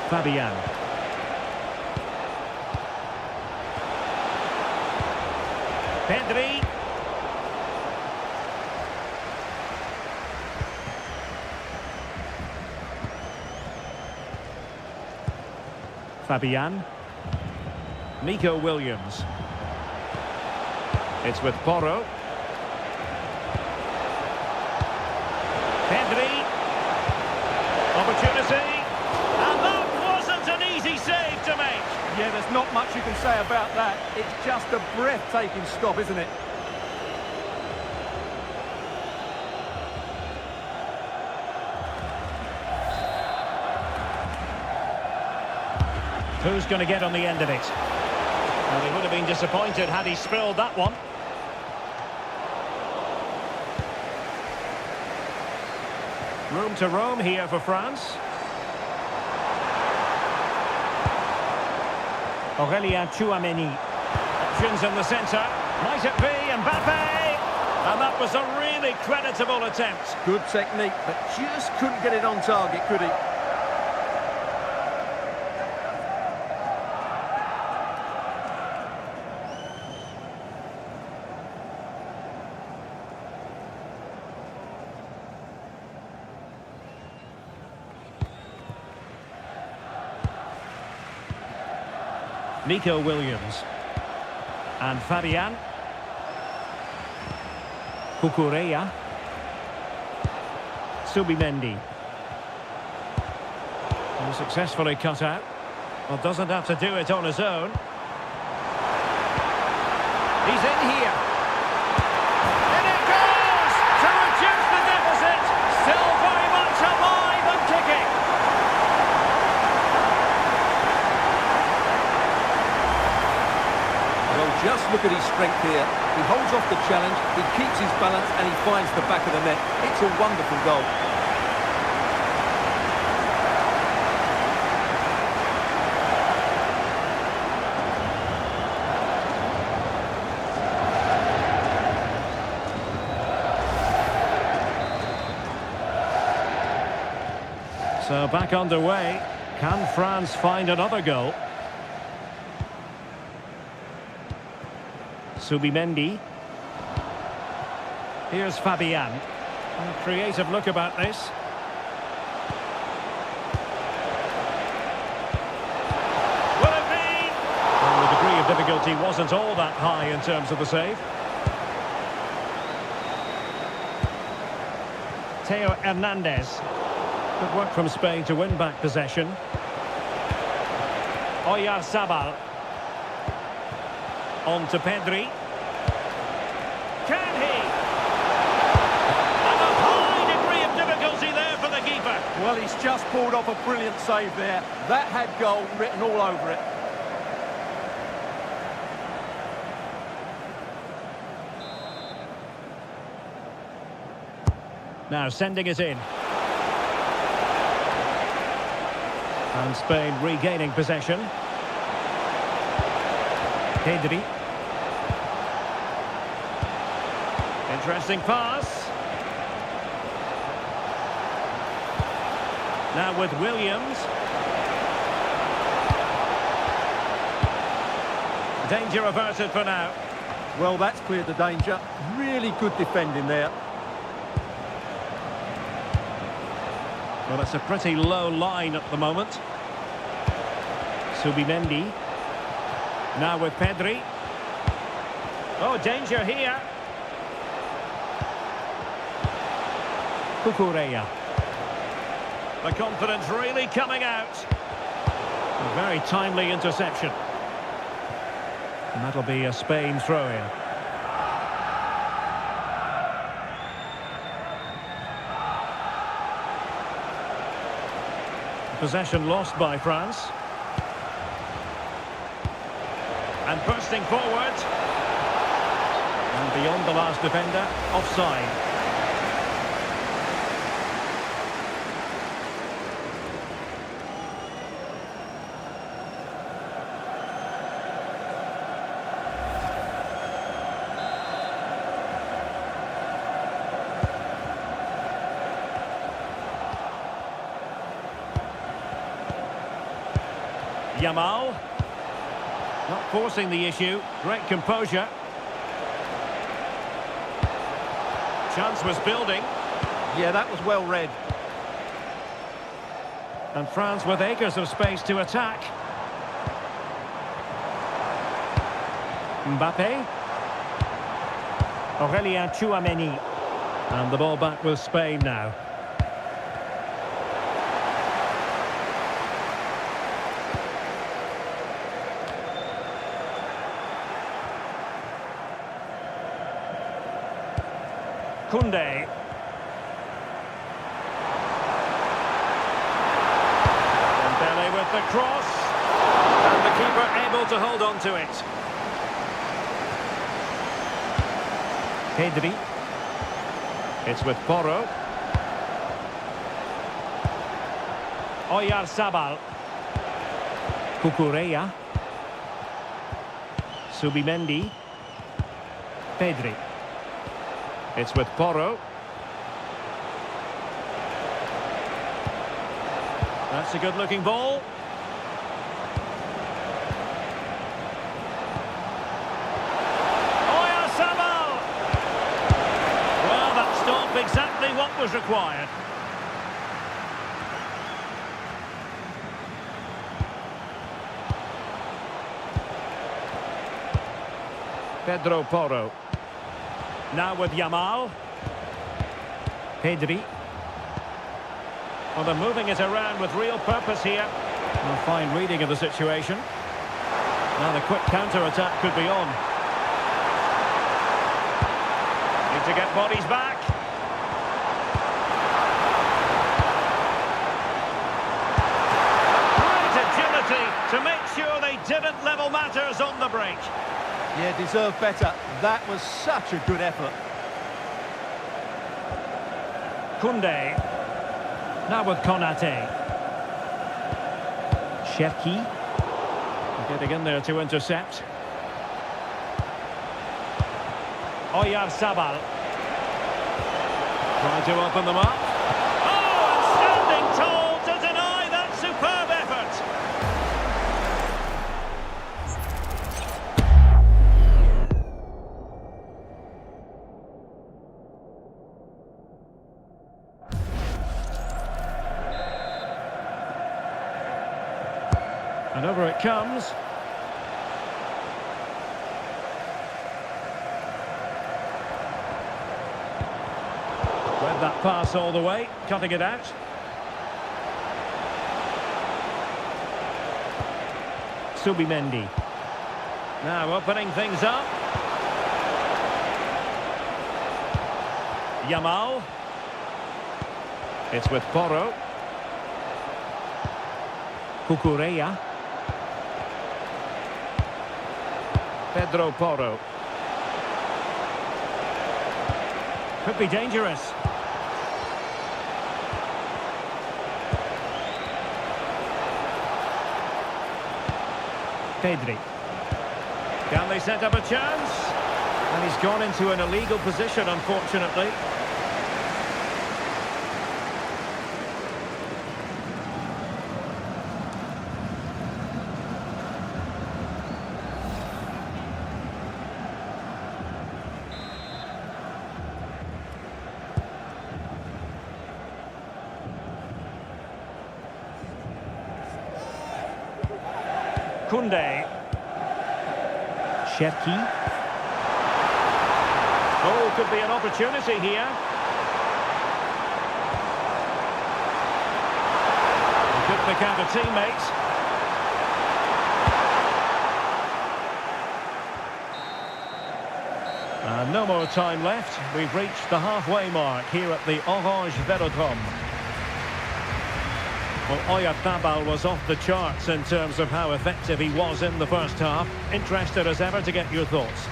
Fabian. Pedri. Fabian. Nico Williams. It's with Porro. Pedri. Opportunity. And that wasn't an easy save to make. Yeah, there's not much you can say about that. It's just a breathtaking stop, isn't it? Who's going to get on the end of it? Well, he would have been disappointed had he spilled that one. Room to roam here for France. Aurelien Tchouameni. Options in the centre. Might it be Mbappe? And that was a really creditable attempt. Good technique, but just couldn't get it on target, could he? Nico Williams. And Fabian. Cucurella. Subimendi. And successfully cut out. Well, doesn't have to do it on his own. He's in here. And it goes! To reduce the deficit. Still very much alive and kicking. Just look at his strength here. He holds off the challenge, he keeps his balance and he finds the back of the net. It's a wonderful goal. So back underway. Can France find another goal? Subimendi. Here's Fabian. A creative look about this. Will it be? Well, the degree of difficulty wasn't all that high in terms of the save. Theo Hernandez. Good work from Spain to win back possession. Oyarzabal. On to Pedri. Can he? And a high degree of difficulty there for the keeper. Well, he's just pulled off a brilliant save there. That had goal written all over it. Now sending it in. And Spain regaining possession. Pedri. Interesting pass. Now with Williams. Danger averted for now. Well, that's cleared the danger. Really good defending there. Well, it's a pretty low line at the moment. Subimendi. Now with Pedri. Oh, danger here. Cucurella. The confidence really coming out. A very timely interception. And that'll be a Spain throw-in. Possession lost by France. And bursting forward. And beyond the last defender, offside. Yamal. Not forcing the issue. Great composure. Chance was building. Yeah, that was well read. And France with acres of space to attack. Mbappe. Aurelien Tchouameni. And the ball back with Spain now. Koundé. Dembele with the cross. And the keeper able to hold on to it. Pedri. It's with Porro. Oyarzabal. Cucurella. Subimendi. Pedri. It's with Porro. That's a good-looking ball. Oyarzabal! Well, that stopped exactly what was required. Pedro Porro. Now with Yamal. Pedri. Well, they're moving it around with real purpose here. A fine reading of the situation. Now the quick counter-attack could be on. Need to get bodies back. Great agility to make sure they didn't level matters on the break. Yeah, deserved better. That was such a good effort. Koundé. Now with Konate. Cherki. Getting in there to intercept. Oyarzabal. Trying to open them up. Oh, and standing tall to deny that superb effort. And over it comes. Read that pass all the way, cutting it out. Subimendi. Now opening things up. Yamal. It's with Porro. Cucurella. Pedro Porro. Could be dangerous. Pedri. Can they set up a chance? And he's gone into an illegal position, unfortunately. Koundé. Cherki. Oh, could be an opportunity here. He could pick out a teammate. And no more time left. We've reached the halfway mark here at the Orange Velodrome. Well, Oyarzabal was off the charts in terms of how effective he was in the first half. Interested as ever to get your thoughts.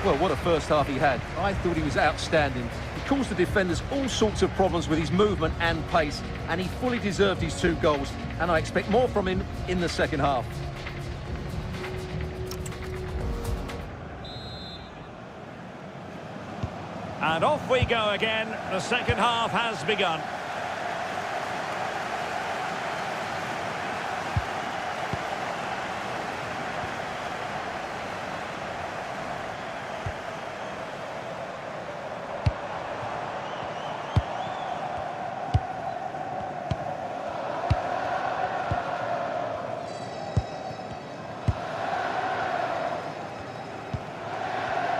Well, what a first half he had. I thought he was outstanding. He caused the defenders all sorts of problems with his movement and pace, and he fully deserved his 2 goals, and I expect more from him in the second half. And off we go again. The second half has begun.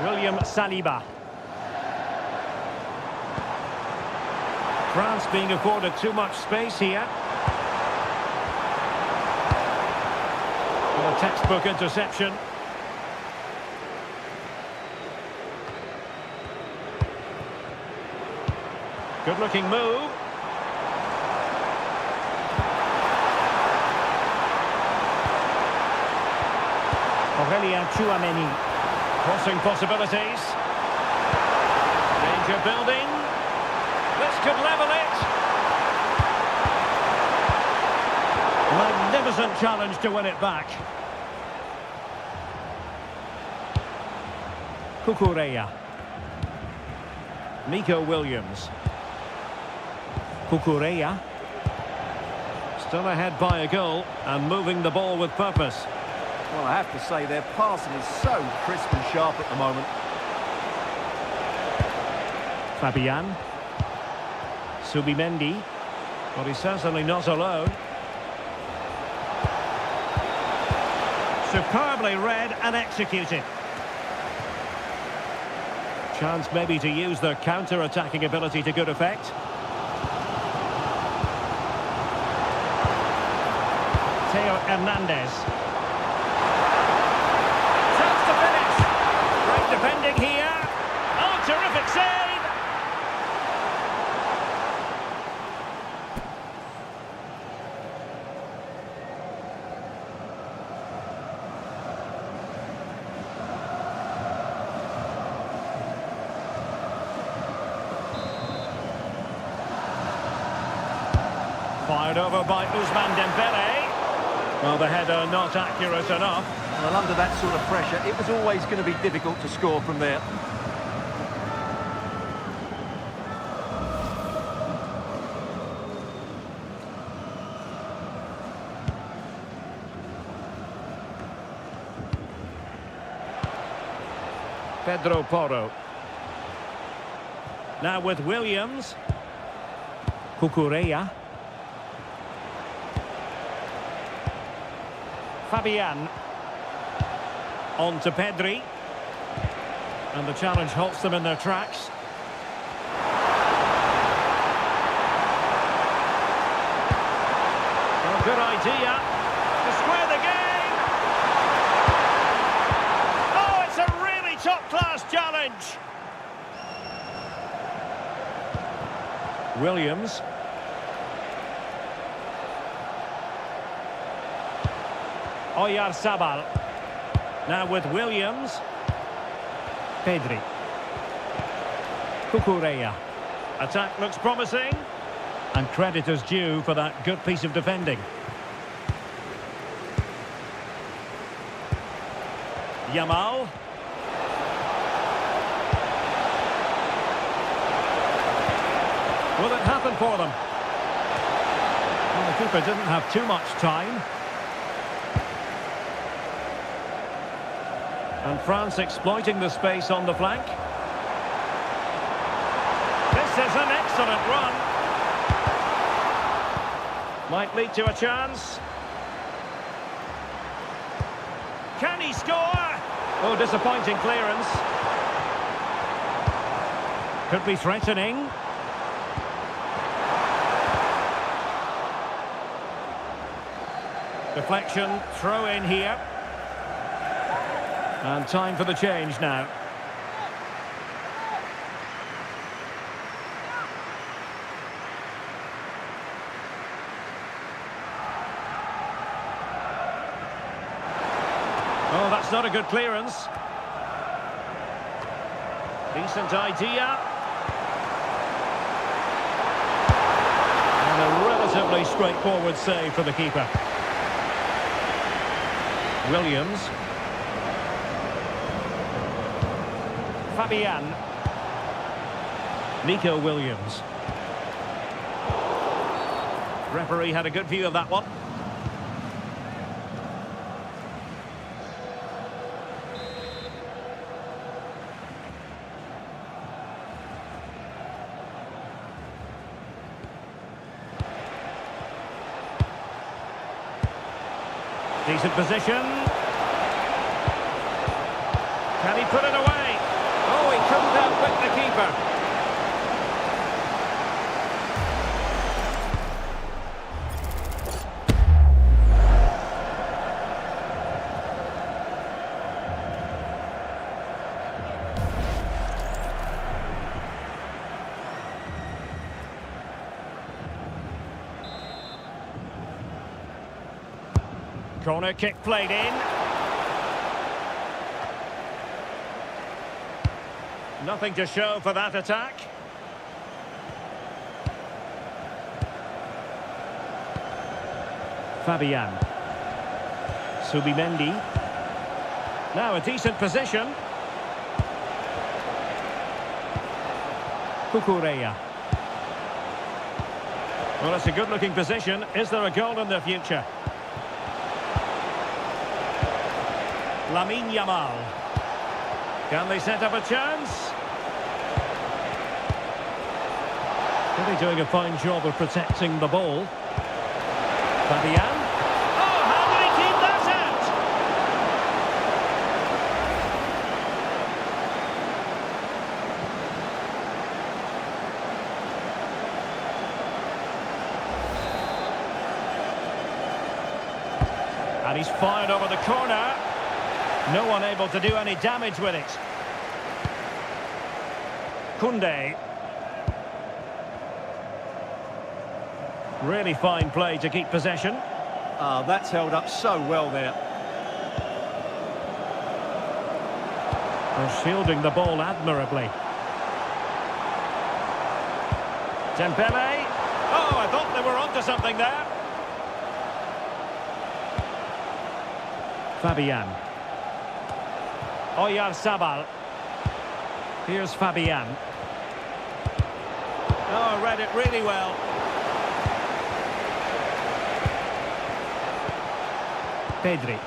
William Saliba. France being afforded too much space here. A textbook interception. Good looking move. Aurélien Tchouameni. Crossing possibilities. Danger building. This could level it. Magnificent challenge to win it back. Cucurella. Nico Williams. Cucurella. Still ahead by a goal and moving the ball with purpose. Well, I have to say their passing is so crisp and sharp at the moment. Fabian. Subimendi. But he's certainly not alone. Superbly read and executed. Chance maybe to use their counter-attacking ability to good effect. Theo Hernandez. Chance to finish. Great defending here. Oh, terrific save. Fired over by Ousmane Dembele. Well, the header not accurate enough. Well, under that sort of pressure, it was always going to be difficult to score from there. Pedro Porro. Now with Williams. Cucurella. Fabian. On to Pedri. And the challenge halts them in their tracks. Well, good idea to square the game. Oh, it's a really top-class challenge. Williams. Oyarzabal. Now with Williams. Pedri. Cucurella. Attack looks promising. And credit is due for that good piece of defending. Yamal. Will it happen for them? Well, the keeper didn't have too much time. And France exploiting the space on the flank. This is an excellent run. Might lead to a chance. Can he score? Oh, disappointing clearance. Could be threatening. Deflection, throw in here. And time for the change now. Oh, that's not a good clearance. Decent idea. And a relatively straightforward save for the keeper. Williams. Fabian. Nico Williams. Referee had a good view of that one. Decent position. Can he put it away? Oh, he couldn't outwit the keeper. Corner kick played in. Nothing to show for that attack. Fabian. Subimendi. Now a decent position. Cucurella. Well, it's a good-looking position. Is there a goal in the future? Lamine Yamal. Can they set up a chance? Really doing a fine job of protecting the ball. Fabian. Oh, how did he keep that out? And he's fired over the corner. No one able to do any damage with it. Koundé. Really fine play to keep possession. That's held up so well there. They're shielding the ball admirably. Dembele. Oh, I thought they were onto something there. Fabian. Oyarzabal. Here's Fabian. Oh, read it really well. Pedri.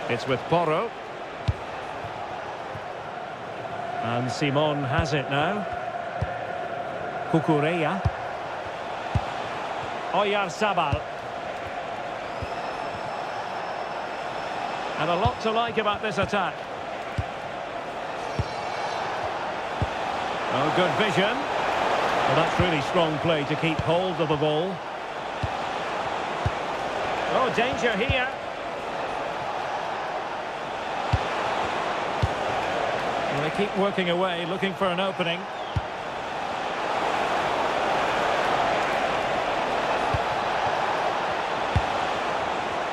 It's with Porro. And Simon has it now. Cucurella. Oyarzabal. And a lot to like about this attack. Oh, good vision. Well, that's really strong play to keep hold of the ball. Oh, danger here. Well, they keep working away, looking for an opening.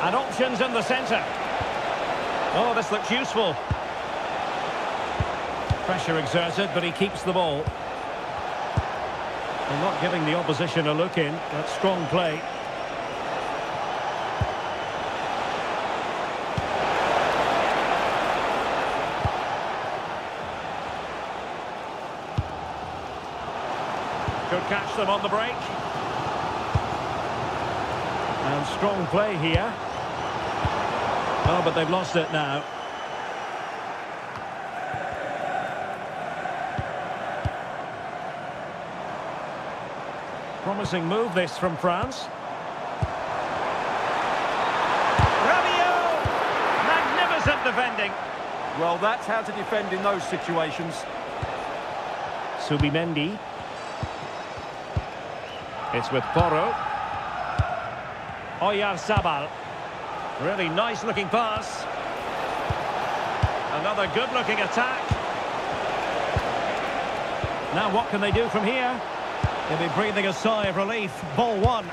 And options in the centre. Oh, this looks useful. Pressure exerted, but he keeps the ball. And not giving the opposition a look in. That's strong play. catch them on the break. And strong play here. Oh, but they've lost it now. Promising move this from France. Magnificent defending. Well, that's how to defend in those situations. Subimendi. It's with Porro. Oyarzabal. Really nice looking pass. Another good looking attack. Now what can they do from here? They'll be breathing a sigh of relief. Ball one.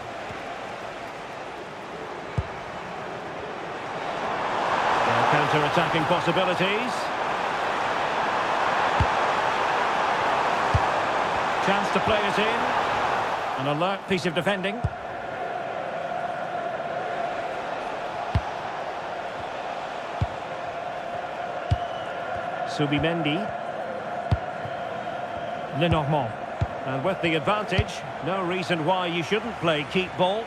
Counter-attacking possibilities. Chance to play it in. An alert piece of defending. Subimendi. Lenormand. And with the advantage, no reason why you shouldn't play keep ball.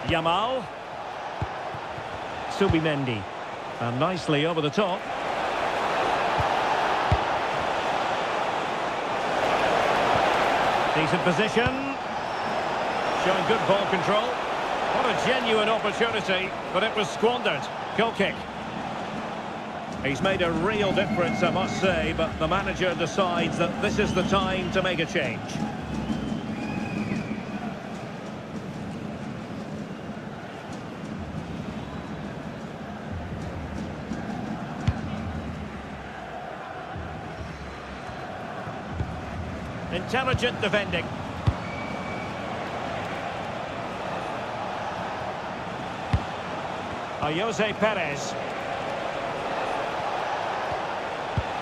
Yamal. Subimendi. And nicely over the top. Decent position. Showing good ball control. What a genuine opportunity, but it was squandered. Goal kick. He's made a real difference, I must say, but the manager decides that this is the time to make a change. Intelligent defending. Jose Perez.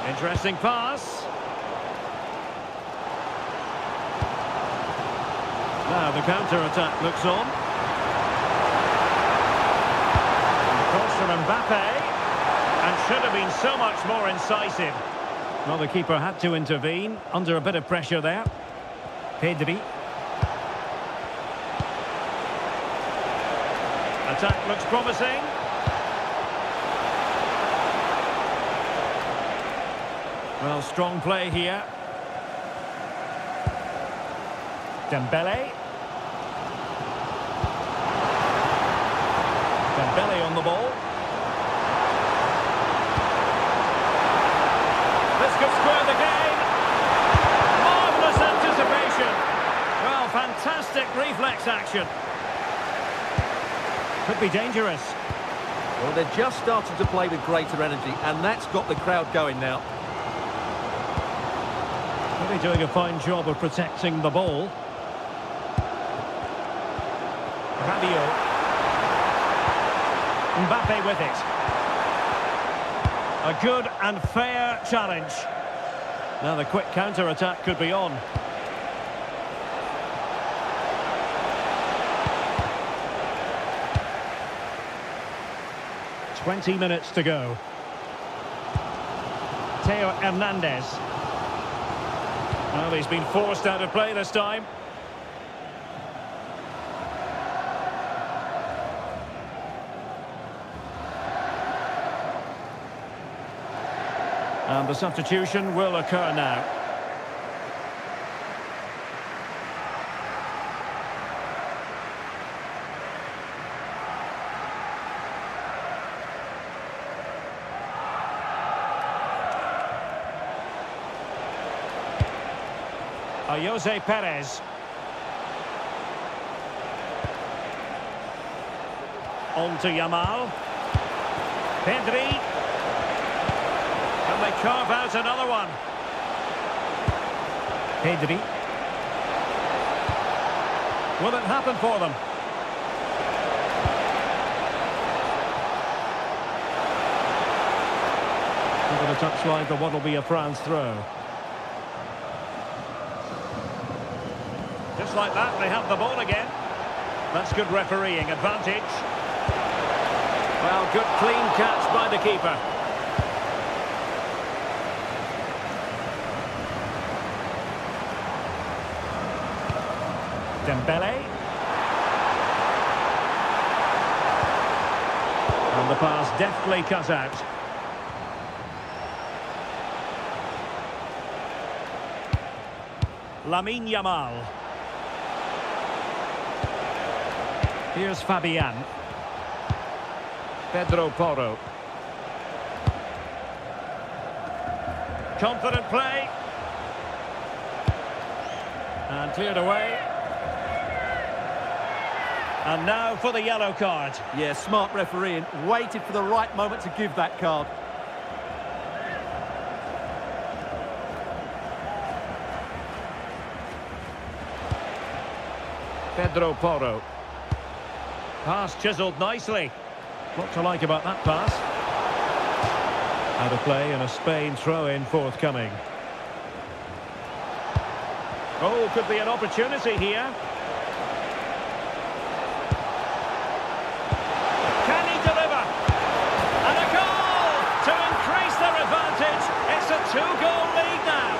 Interesting pass. Now the counter-attack looks on. Cross from Mbappe. And should have been so much more incisive. Well, the keeper had to intervene, under a bit of pressure there. Pedri. Attack looks promising. Well, strong play here. Dembele. Dembele on the ball. This could square the game. Marvellous anticipation. Well, fantastic reflex action. Could be dangerous. Well, they're just starting to play with greater energy, and that's got the crowd going now. Really doing a fine job of protecting the ball. Rabiot. Mbappe with it. A good and fair challenge. Now the quick counter-attack could be on. "20 minutes to go. Theo Hernandez. Well, he's been forced out of play this time. And the substitution will occur now. Jose Perez. On to Yamal. Pedri. Can they carve out another one? Pedri. Will it happen for them? Over the touchline for what will be a France throw. Just like that, they have the ball again. That's good refereeing advantage. Well, good clean catch by the keeper. Dembele. And the pass deftly cut out. Lamine Yamal. Here's Fabian. Pedro Porro. Confident play. And cleared away. And now for the yellow card. Yeah, smart refereeing. Waited for the right moment to give that card. Pedro Porro. Pass chiselled nicely. What to like about that pass? Out of play and a Spain throw-in forthcoming. Oh, could be an opportunity here. Can he deliver? And a goal to increase their advantage. It's a two-goal lead now.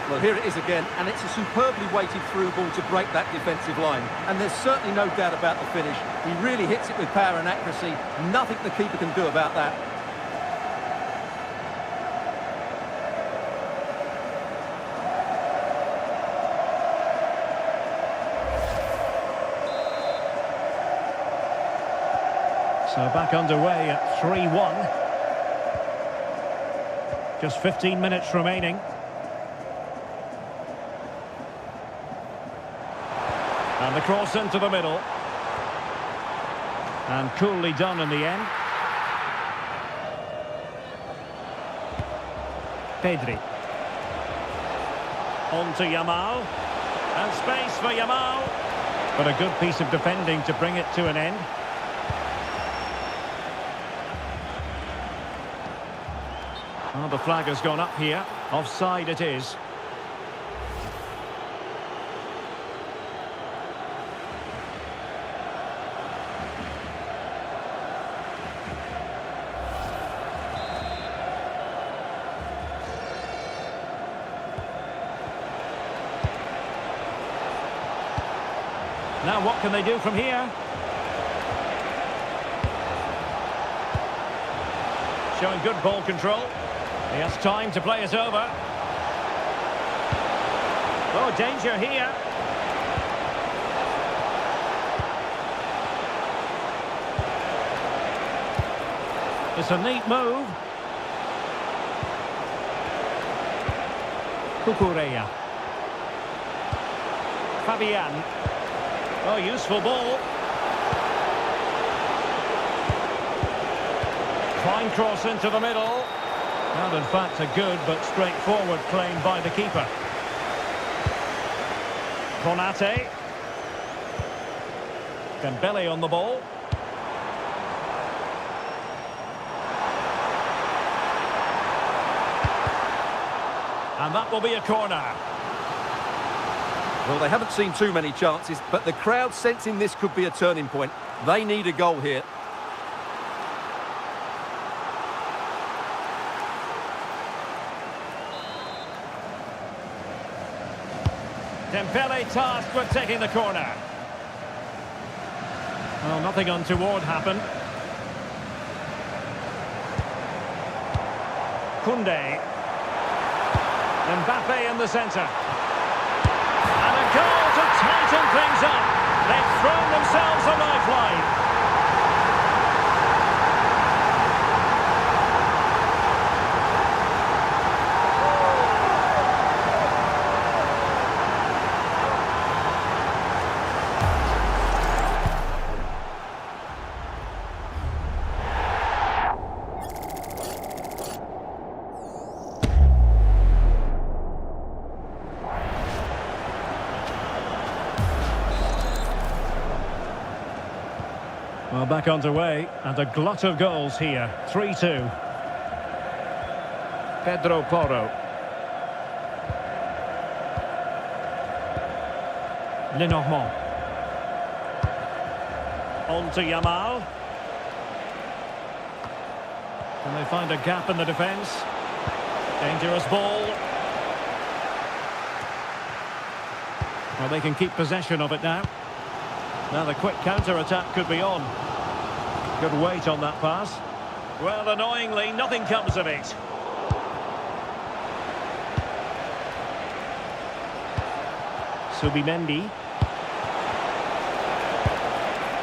Well, here it is again, and it's a superbly weighted through ball to break that defensive line. And there's certainly no doubt about the finish. He really hits it with power and accuracy. Nothing the keeper can do about that. So back underway at 3-1. Just 15 minutes remaining. And the cross into the middle. And coolly done in the end. Pedri. On to Yamal. And space for Yamal. But a good piece of defending to bring it to an end. Well, the flag has gone up here. Offside it is. Now what can they do from here? Showing good ball control. He has time to play it over. Oh, danger here. It's a neat move. Cucurella. Fabian. Oh, useful ball. Fine cross into the middle. And in fact, a good but straightforward claim by the keeper. Konate. Dembele on the ball. And that will be a corner. Well, they haven't seen too many chances, but the crowd sensing this could be a turning point. They need a goal here. Dembele tasked with taking the corner. Well, nothing untoward happened. Koundé. Mbappe in the centre. And a goal to tighten things up. They've thrown themselves a lifeline. Well, back underway, and a glut of goals here. 3-2. Pedro Porro. Lenormand. On to Yamal. Can they find a gap in the defence? Dangerous ball. Well, they can keep possession of it now. Now the quick counter-attack could be on. Good weight on that pass. Well, annoyingly, nothing comes of it. Subimendi.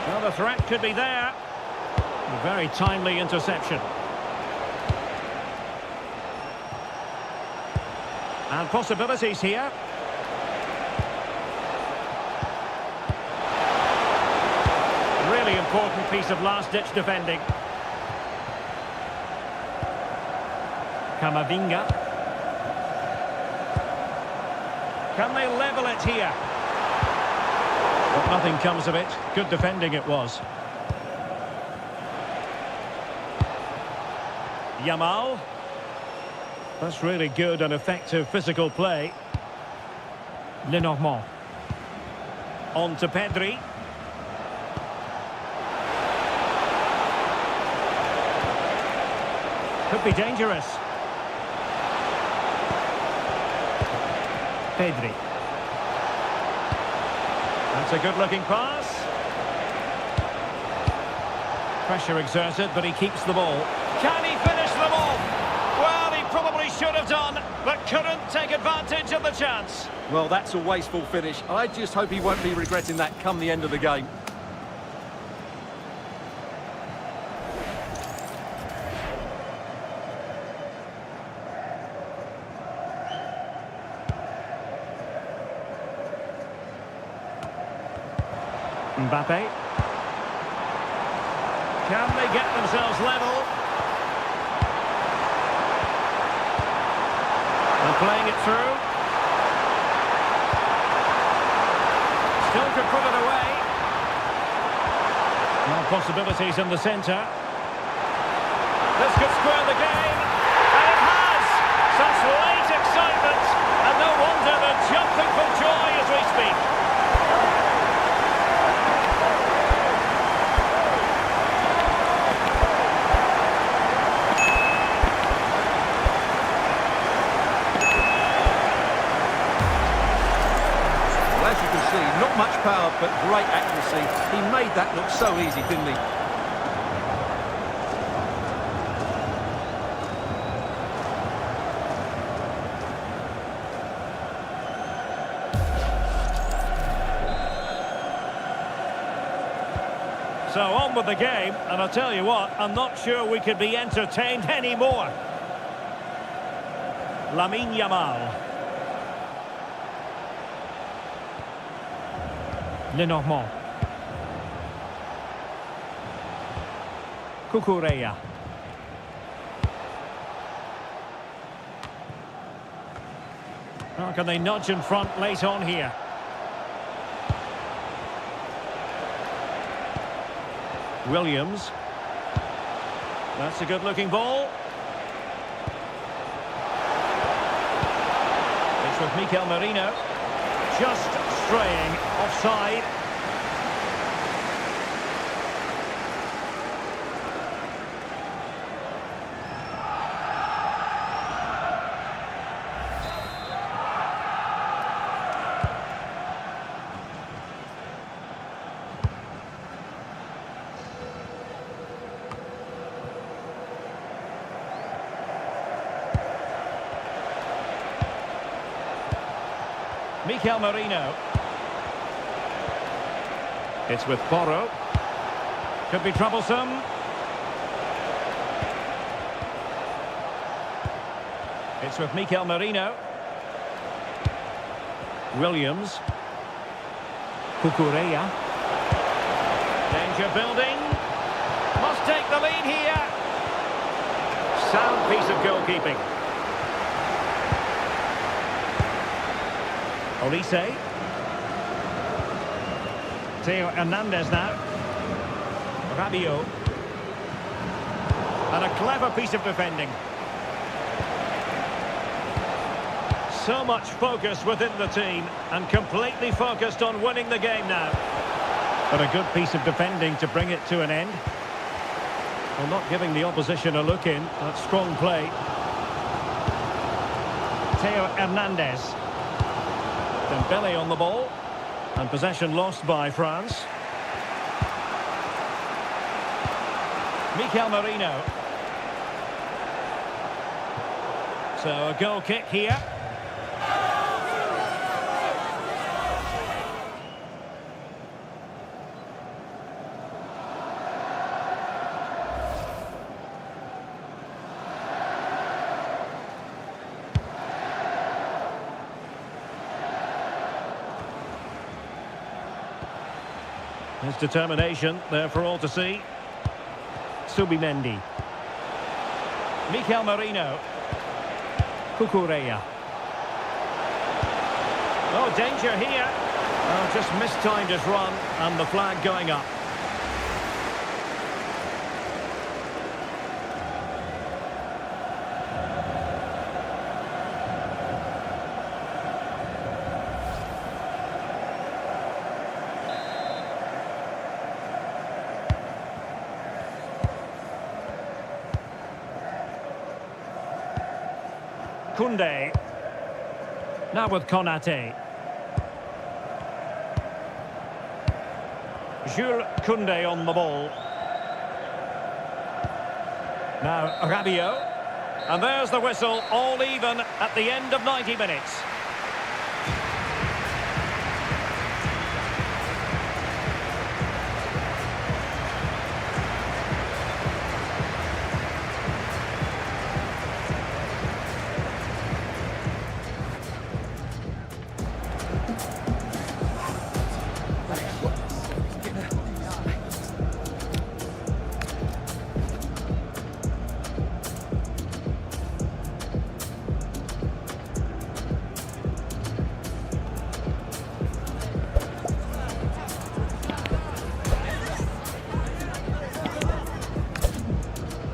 Well, the threat could be there. A very timely interception. And possibilities here. Really important piece of last-ditch defending. Camavinga. Can they level it here? But nothing comes of it. Good defending it was. Yamal. That's really good and effective physical play. Lenormand. On to Pedri. Could be dangerous. Pedri. That's a good-looking pass. Pressure exerted, but he keeps the ball. Can he finish the ball? Well, he probably should have done, but couldn't take advantage of the chance. Well, that's a wasteful finish. I just hope he won't be regretting that come the end of the game. Mbappe. Can they get themselves level? And playing it through. Still could put it away. More possibilities in the centre. This could square the game. And it has! Such late excitement. And no wonder they're jumping for joy as we speak. As you can see, not much power, but great accuracy. He made that look so easy, didn't he? So on with the game, and I'll tell you what, I'm not sure we could be entertained anymore. Lamine Yamal. Lenormand. Cucurella. How can they nudge in front late on here? Williams. That's a good-looking ball. It's with Mikel Merino. Just straying offside. Mikel Merino. It's with Porro. Could be troublesome. It's with Mikel Merino. Williams. Cucurella. Danger building. Must take the lead here. Sound piece of goalkeeping. Olise. Theo Hernandez now. Rabiot. And a clever piece of defending. So much focus within the team and completely focused on winning the game now. But a good piece of defending to bring it to an end. Well, not giving the opposition a look in. That's strong play. Theo Hernandez. Dembele on the ball. And possession lost by France. Mikel Merino. So a goal kick here. His determination there for all to see. Subimendi. Mikel Merino. Cucurella. Oh, danger here. Oh, just mistimed his run and the flag going up. Koundé. Now with Konate. Jules Koundé on the ball. Now Rabiot. And there's the whistle, all even at the end of 90 minutes.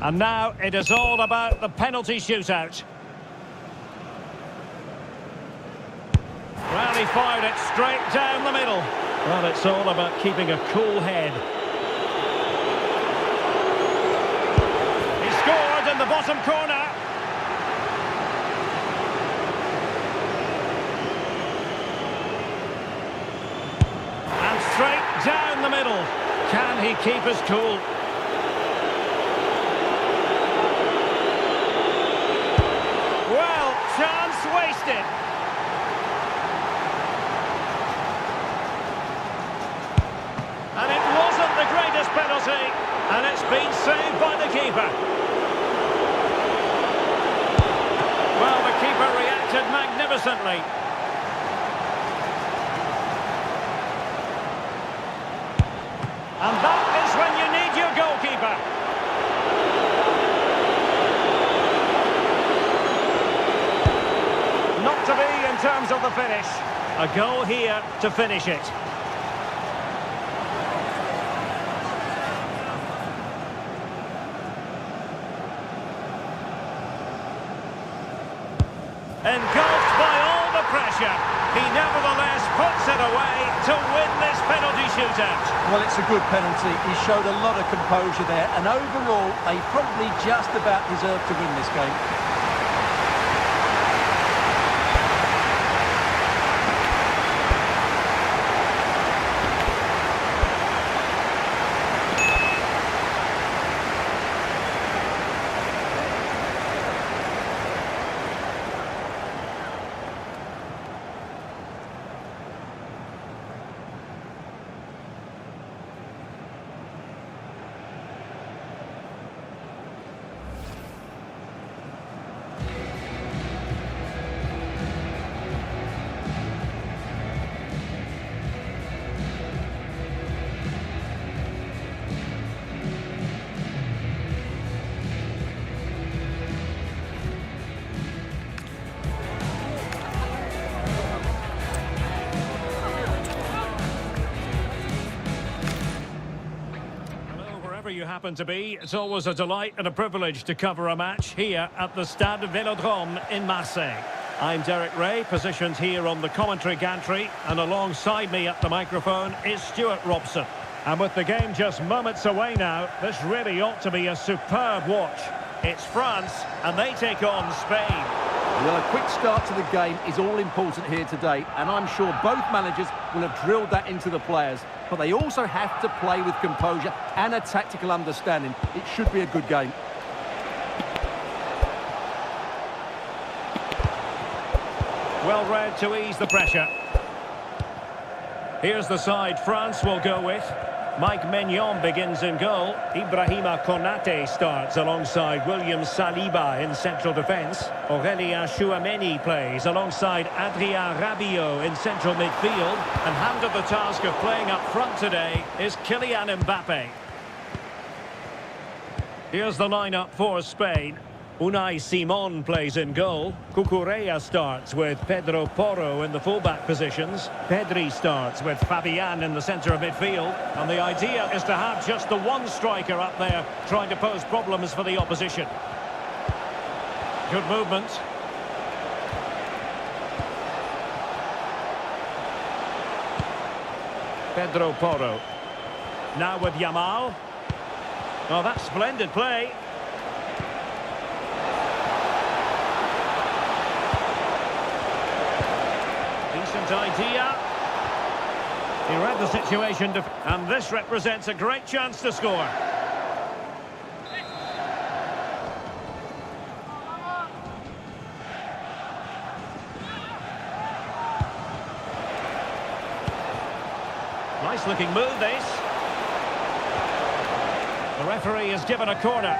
And now it is all about the penalty shootout. Well, he fired it straight down the middle. Well, it's all about keeping a cool head. He scored in the bottom corner. And straight down the middle. Can he keep his cool? Chance wasted. And it wasn't the greatest penalty, and it's been saved by the keeper. Well, the keeper reacted magnificently. And that is when you need your goalkeeper. Not to be in terms of the finish. A goal here to finish it. Engulfed by all the pressure, he nevertheless puts it away to win this penalty shootout. Well, it's a good penalty. He showed a lot of composure there, and overall, they probably just about deserve to win this game. You happen to be, it's always a delight and a privilege to cover a match here at the Stade Vélodrome in Marseille. I'm Derek Ray, positioned here on the commentary gantry, and alongside me at the microphone is Stuart Robson. And with the game just moments away now, this really ought to be a superb watch. It's France, and they take on Spain. Well, a quick start to the game is all important here today, and I'm sure both managers will have drilled that into the players. But they also have to play with composure and a tactical understanding. It should be a good game. Well read to ease the pressure. Here's the side France will go with. Mike Maignan begins in goal. Ibrahima Konate starts alongside William Saliba in central defence. Aurélien Tchouameni plays alongside Adrien Rabiot in central midfield. And handed the task of playing up front today is Kylian Mbappe. Here's the lineup for Spain. Unai Simon plays in goal. Cucurella starts with Pedro Porro in the fullback positions. Pedri starts with Fabian in the centre of midfield. And the idea is to have just the one striker up there trying to pose problems for the opposition. Good movement. Pedro Porro. Now with Yamal. Oh, that's splendid play. Decent idea. He read the situation, and this represents a great chance to score. Nice looking move, this. The referee has given a corner.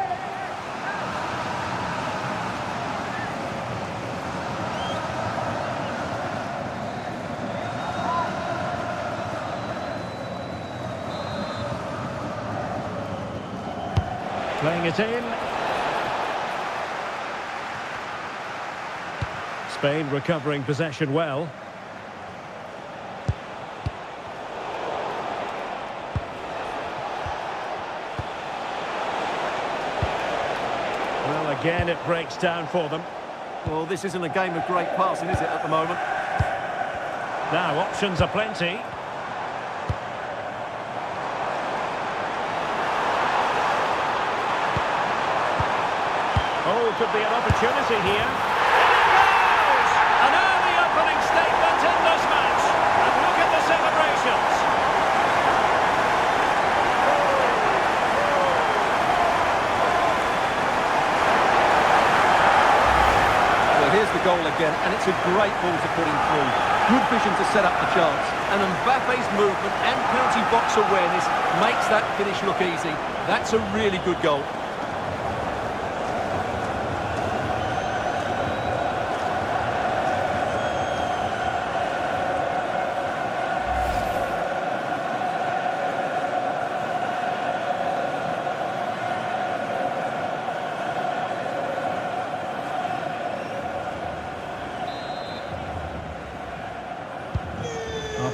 Playing it in. Spain recovering possession well. Well, again, it breaks down for them. Well, this isn't a game of great passing, is it, at the moment? Now, options are plenty. Oh, could be an opportunity here. And it goes! An early opening statement in this match. And look at the celebrations. Well, here's the goal again, and it's a great ball to put him through. Good vision to set up the chance. And Mbappe's movement and penalty box awareness makes that finish look easy. That's a really good goal.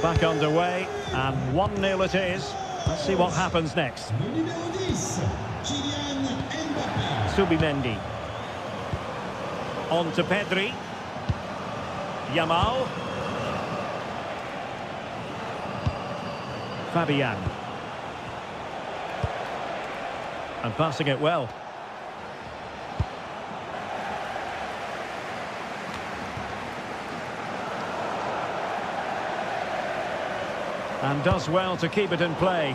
Back underway, and 1-0 it is. Let's see what happens next. Subimendi. On to Pedri. Yamal. Fabian. And passing it well. And does well to keep it in play.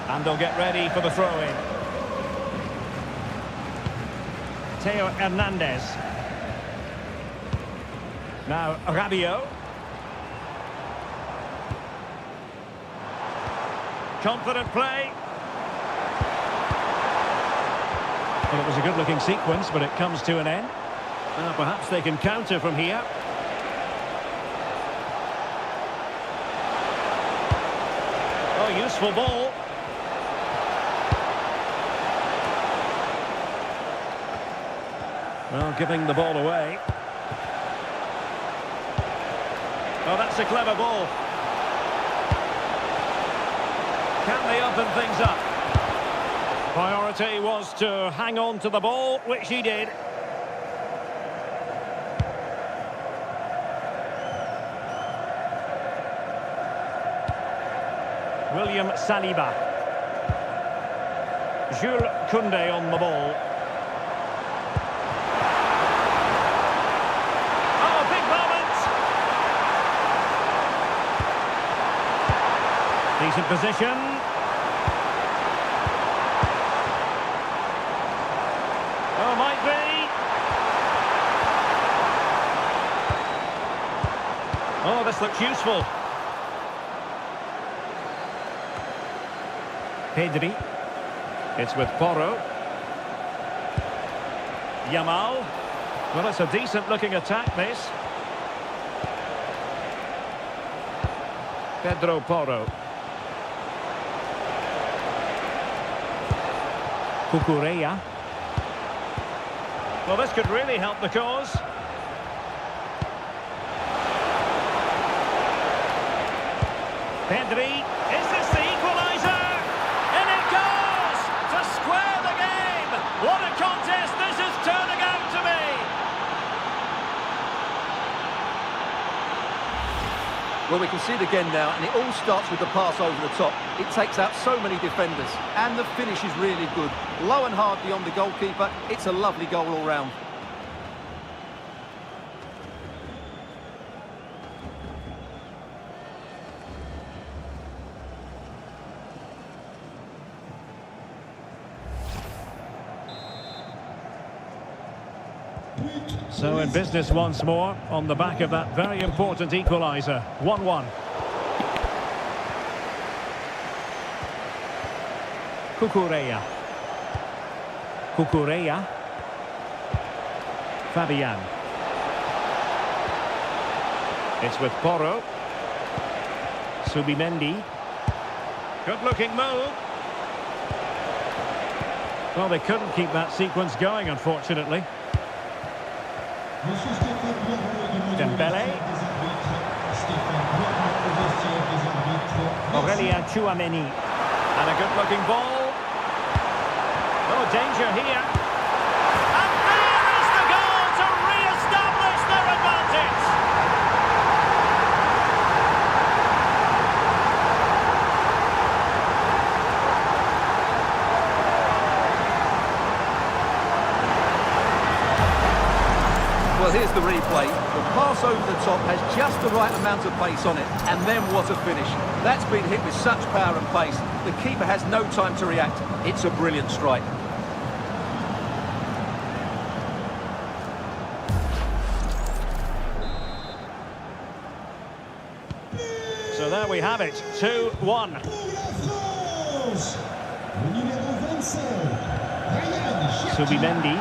And they'll get ready for the throw-in. Theo Hernandez. Now Rabiot. Confident play. Well, it was a good-looking sequence, but it comes to an end. Now perhaps they can counter from here. Oh, useful ball. Well, giving the ball away. Oh, that's a clever ball. Can they open things up? Priority was to hang on to the ball, which he did. William Saliba. Jules Koundé on the ball. Decent position. Oh, might be. Oh, this looks useful. Pedri. It's with Porro. Yamal. Well, it's a decent-looking attack, this. Pedro Porro. Cucurella. Well, this could really help the cause. Pedri. Is this the equaliser? In it goes! To square the game! What a contest this is turning out to be! Well, we can see it again now, and it all starts with the pass over the top. It takes out so many defenders, and the finish is really good. Low and hard beyond the goalkeeper. It's a lovely goal all round. So in business once more, on the back of that very important equaliser. 1-1. Cucurella. Cucurella. Fabian. It's with Porro. Subimendi. Good-looking move. Well, they couldn't keep that sequence going, unfortunately. Dembele. Aurelien Tchouameni. And a good-looking ball. Oh, danger here. And there is the goal to re-establish their advantage. Well, here's the replay. The pass over the top has just the right amount of pace on it, and then what a finish. That's been hit with such power and pace. The keeper has no time to react. It's a brilliant strike. So there we have it, 2-1. Subimendi.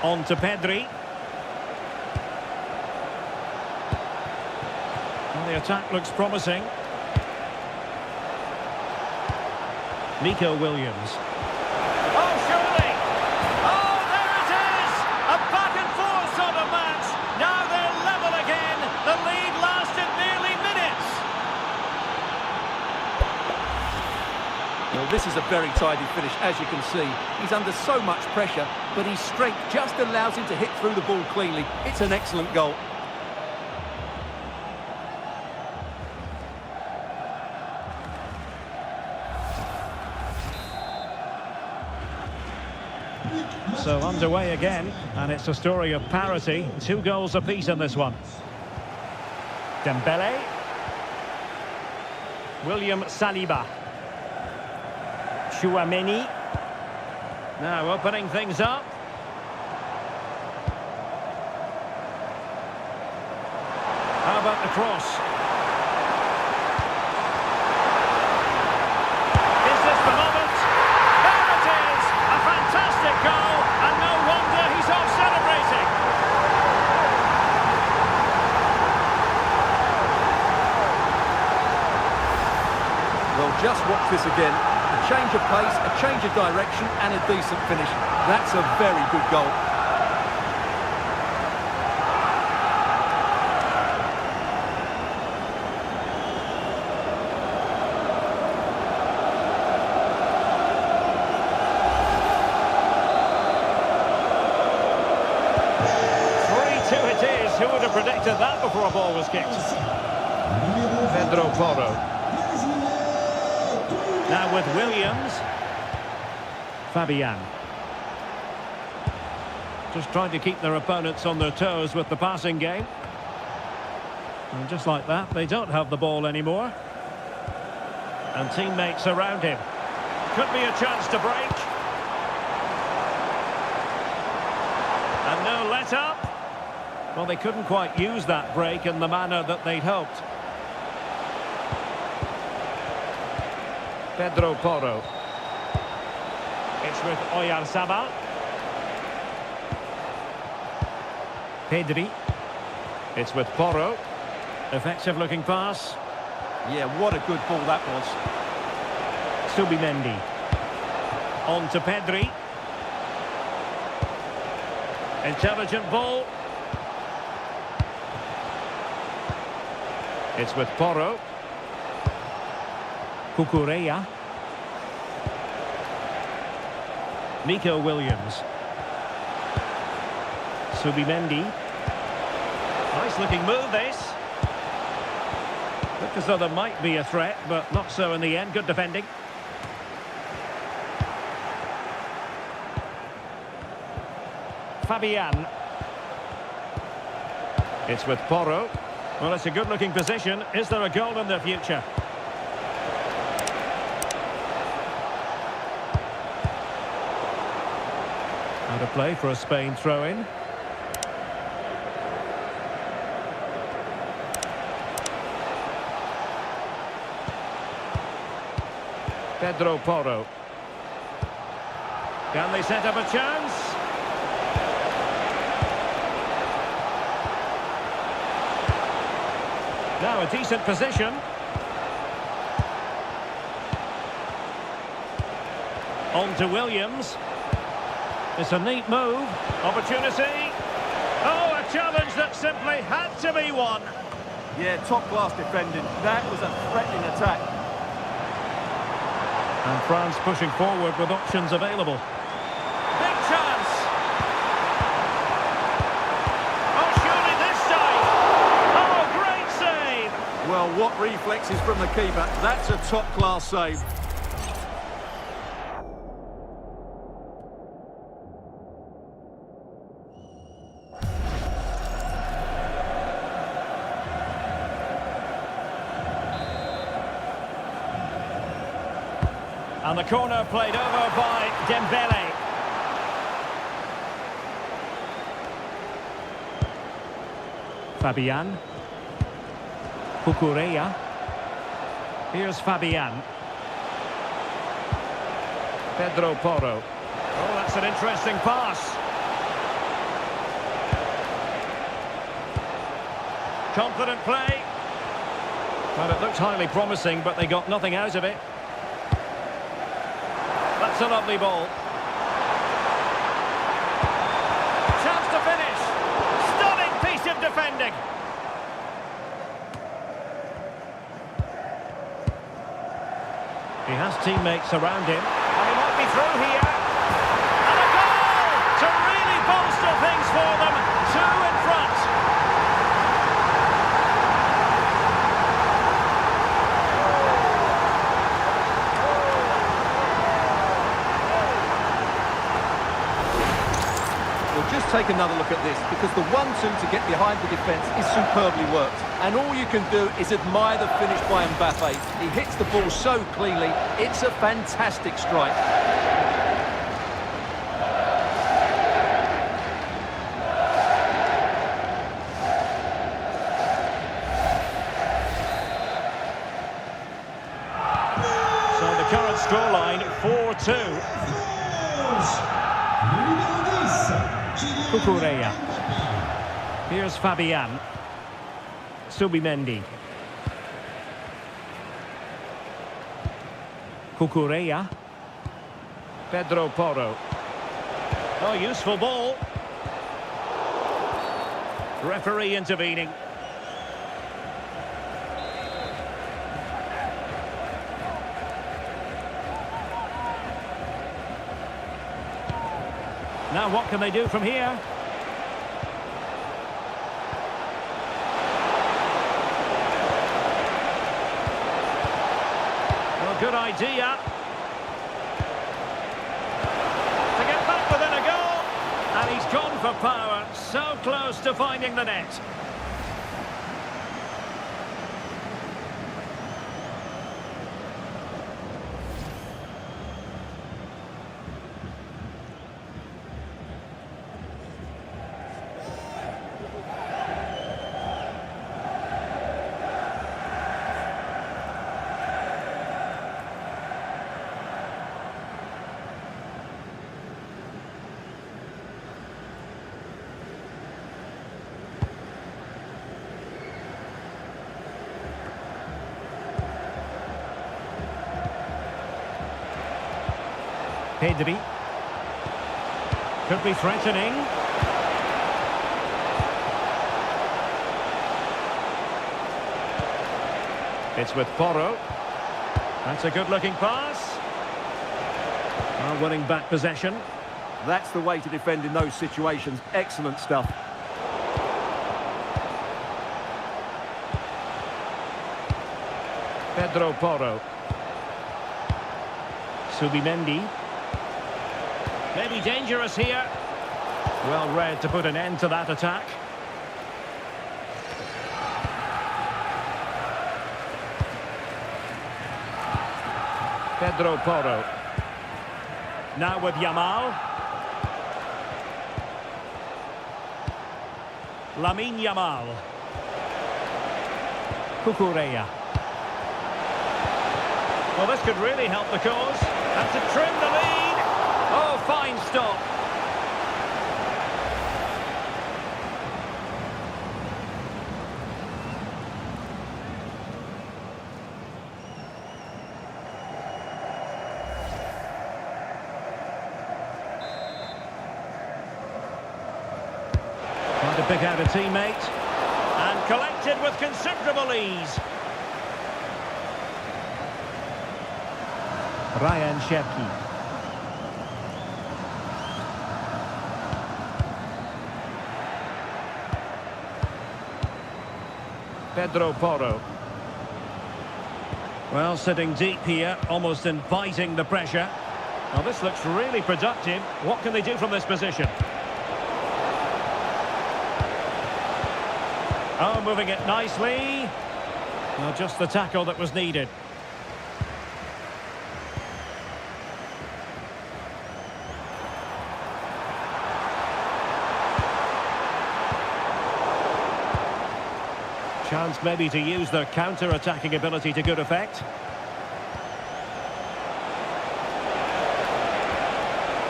On to Pedri. Well, the attack looks promising. Nico Williams. Oh, surely! Oh, there it is! A back and forth sort of match. Now they're level again. The lead lasted nearly minutes. Well, this is a very tidy finish, as you can see. He's under so much pressure, but his strength just allows him to hit through the ball cleanly. It's an excellent goal. So underway again, and it's a story of parity. 2 goals apiece in this one. Dembele. William Saliba. Tchouameni. Now opening things up. How about the cross? Is this the moment? There it is! A fantastic goal, and no wonder he's off celebrating. Well, just watch this again. A change of pace, a change of direction, and a decent finish. That's a very good goal. Who would have predicted that before a ball was kicked? Pedro Porro. Now with Williams. Fabian. Just trying to keep their opponents on their toes with the passing game. And just like that, they don't have the ball anymore. And teammates around him. Could be a chance to break. And no let-up. Well, they couldn't quite use that break in the manner that they'd hoped. Pedro Porro. It's with Oyarzabal. Pedri. It's with Porro. Effective-looking pass. Yeah, what a good ball that was. Subimendi. On to Pedri. Intelligent ball. It's with Porro. Cucurella. Nico Williams. Subimendi. Nice looking move this. Looked as though there might be a threat, but not so in the end. Good defending. Fabian. It's with Porro. Well, it's a good looking position. Is there a goal in the future? Out of play for a Spain throw-in. Pedro Porro. Can they set up a chance? Now a decent position. On to Williams. It's a neat move. Opportunity. Oh, a challenge that simply had to be won. Yeah, top-class defending. That was a threatening attack. And France pushing forward with options available. Big chance! Oh, surely this time! Oh, great save! Well, what reflexes from the keeper. That's a top-class save. And the corner played over by Dembele. Fabian. Cucurella. Here's Fabian. Pedro Porro. Oh, that's an interesting pass. Confident play. Well, it looked highly promising, but they got nothing out of it. That's a lovely ball. Chance to finish. Stunning piece of defending. He has teammates around him. And he might be through here. And a goal to really bolster things for them. 2 in front. Just take another look at this, because the 1-2 to get behind the defence is superbly worked. And all you can do is admire the finish by Mbappe. He hits the ball so cleanly, it's a fantastic strike. So the current scoreline, 4-2. Cucurella. Here's Fabian. Subimendi. Cucurella. Pedro Porro. Oh, useful ball. Referee intervening. Now what can they do from here? Well, good idea. To get back within a goal. And he's gone for power. So close to finding the net. Pedri. Could be threatening. It's with Porro. That's a good-looking pass. Well, winning back possession. That's the way to defend in those situations. Excellent stuff. Pedro Porro. Subimendi. Maybe dangerous here. Well read to put an end to that attack. Pedro Porro. Now with Yamal. Lamine Yamal. Cucurella. Well, this could really help the cause. And to trim the lead. Oh, fine stop. Trying to pick out a teammate. And collected with considerable ease. Ryan Cherki. Pedro Porro. Well, sitting deep here, almost inviting the pressure. Now, this looks really productive. What can they do from this position? Oh, moving it nicely. Well, just the tackle that was needed. Chance maybe to use their counter-attacking ability to good effect.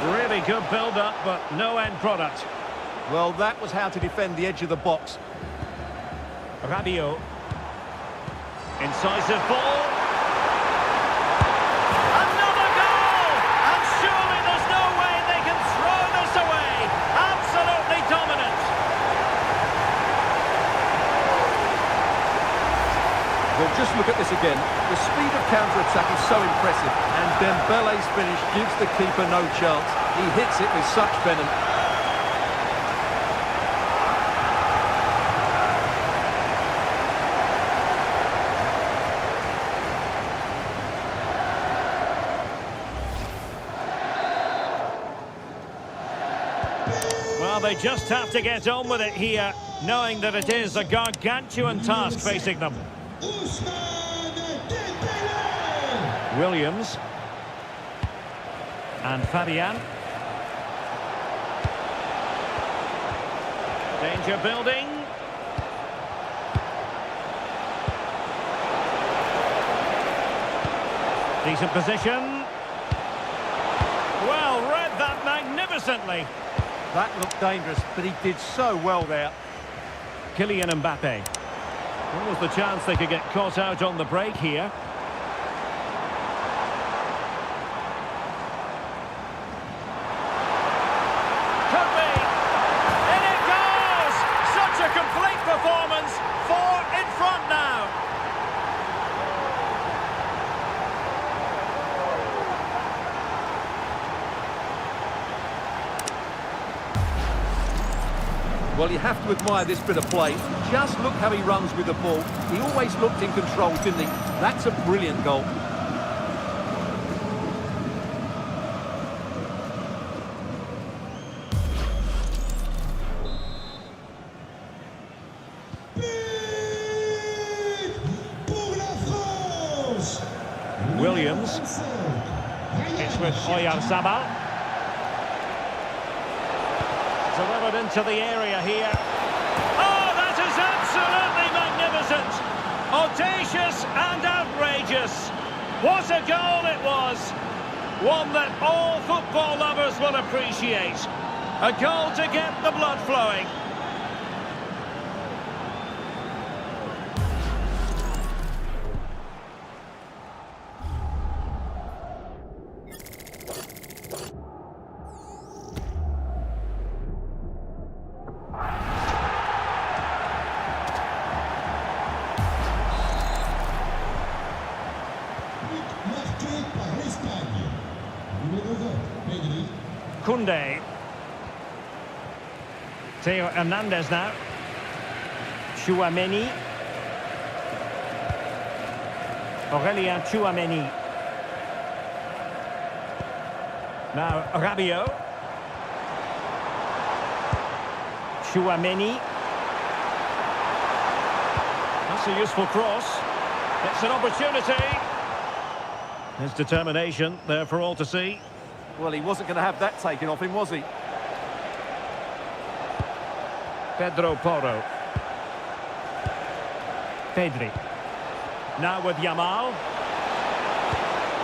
Really good build-up, but no end product. Well, that was how to defend the edge of the box. Rabiot. Incisive ball. Another goal! And surely there's no way they can throw this away. Absolutely dominant. Well, just look at this again. The speed of counter-attack is so impressive, and Dembele's finish gives the keeper no chance. He hits it with such venom. Well, they just have to get on with it here, knowing that it is a gargantuan task facing them. Williams. And Fabian. Danger building. Decent position. Well, read that magnificently. That looked dangerous, but he did so well there. Kylian Mbappe. What was the chance they could get caught out on the break here? Could be! In it goes! Such a complete performance. 4 in front now. Well, you have to admire this bit of play. Just look how he runs with the ball. He always looked in control, didn't he? That's a brilliant goal. Williams. It's with Oyarzabal. Delivered into the area here. Oh, that is absolutely magnificent. Audacious and outrageous. What a goal it was. One that all football lovers will appreciate. A goal to get the blood flowing. Koundé. Theo Hernandez now. Tchouaméni. Aurélien Tchouaméni. Now Rabiot. Tchouaméni. That's a useful cross. It's an opportunity. His determination there for all to see. Well, he wasn't going to have that taken off him, was he? Pedro Porro. Pedri. Now with Yamal.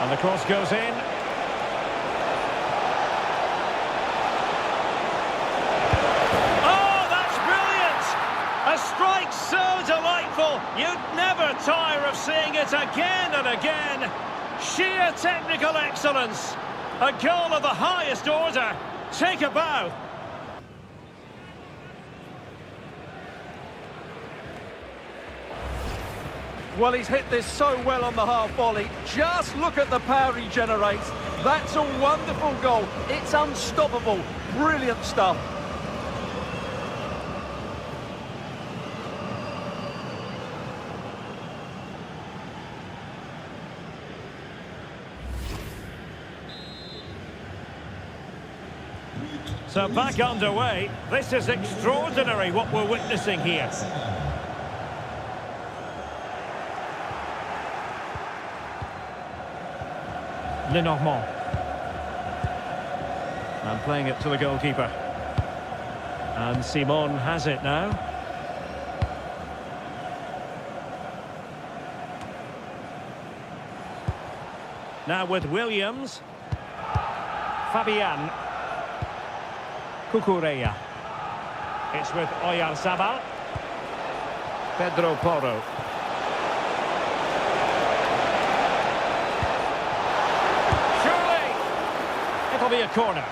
And the cross goes in. Oh, that's brilliant! A strike so delightful, you'd never tire of seeing it again and again. Sheer technical excellence. A goal of the highest order. Take a bow. Well, he's hit this so well on the half volley. Just look at the power he generates. That's a wonderful goal. It's unstoppable. Brilliant stuff. So back underway. This is extraordinary what we're witnessing here. Lenormand. And playing it to the goalkeeper. And Simon has it now. Now with Williams. Fabian. Cucurella. It's with Oyarzabal. Pedro Porro. It'll be a corner.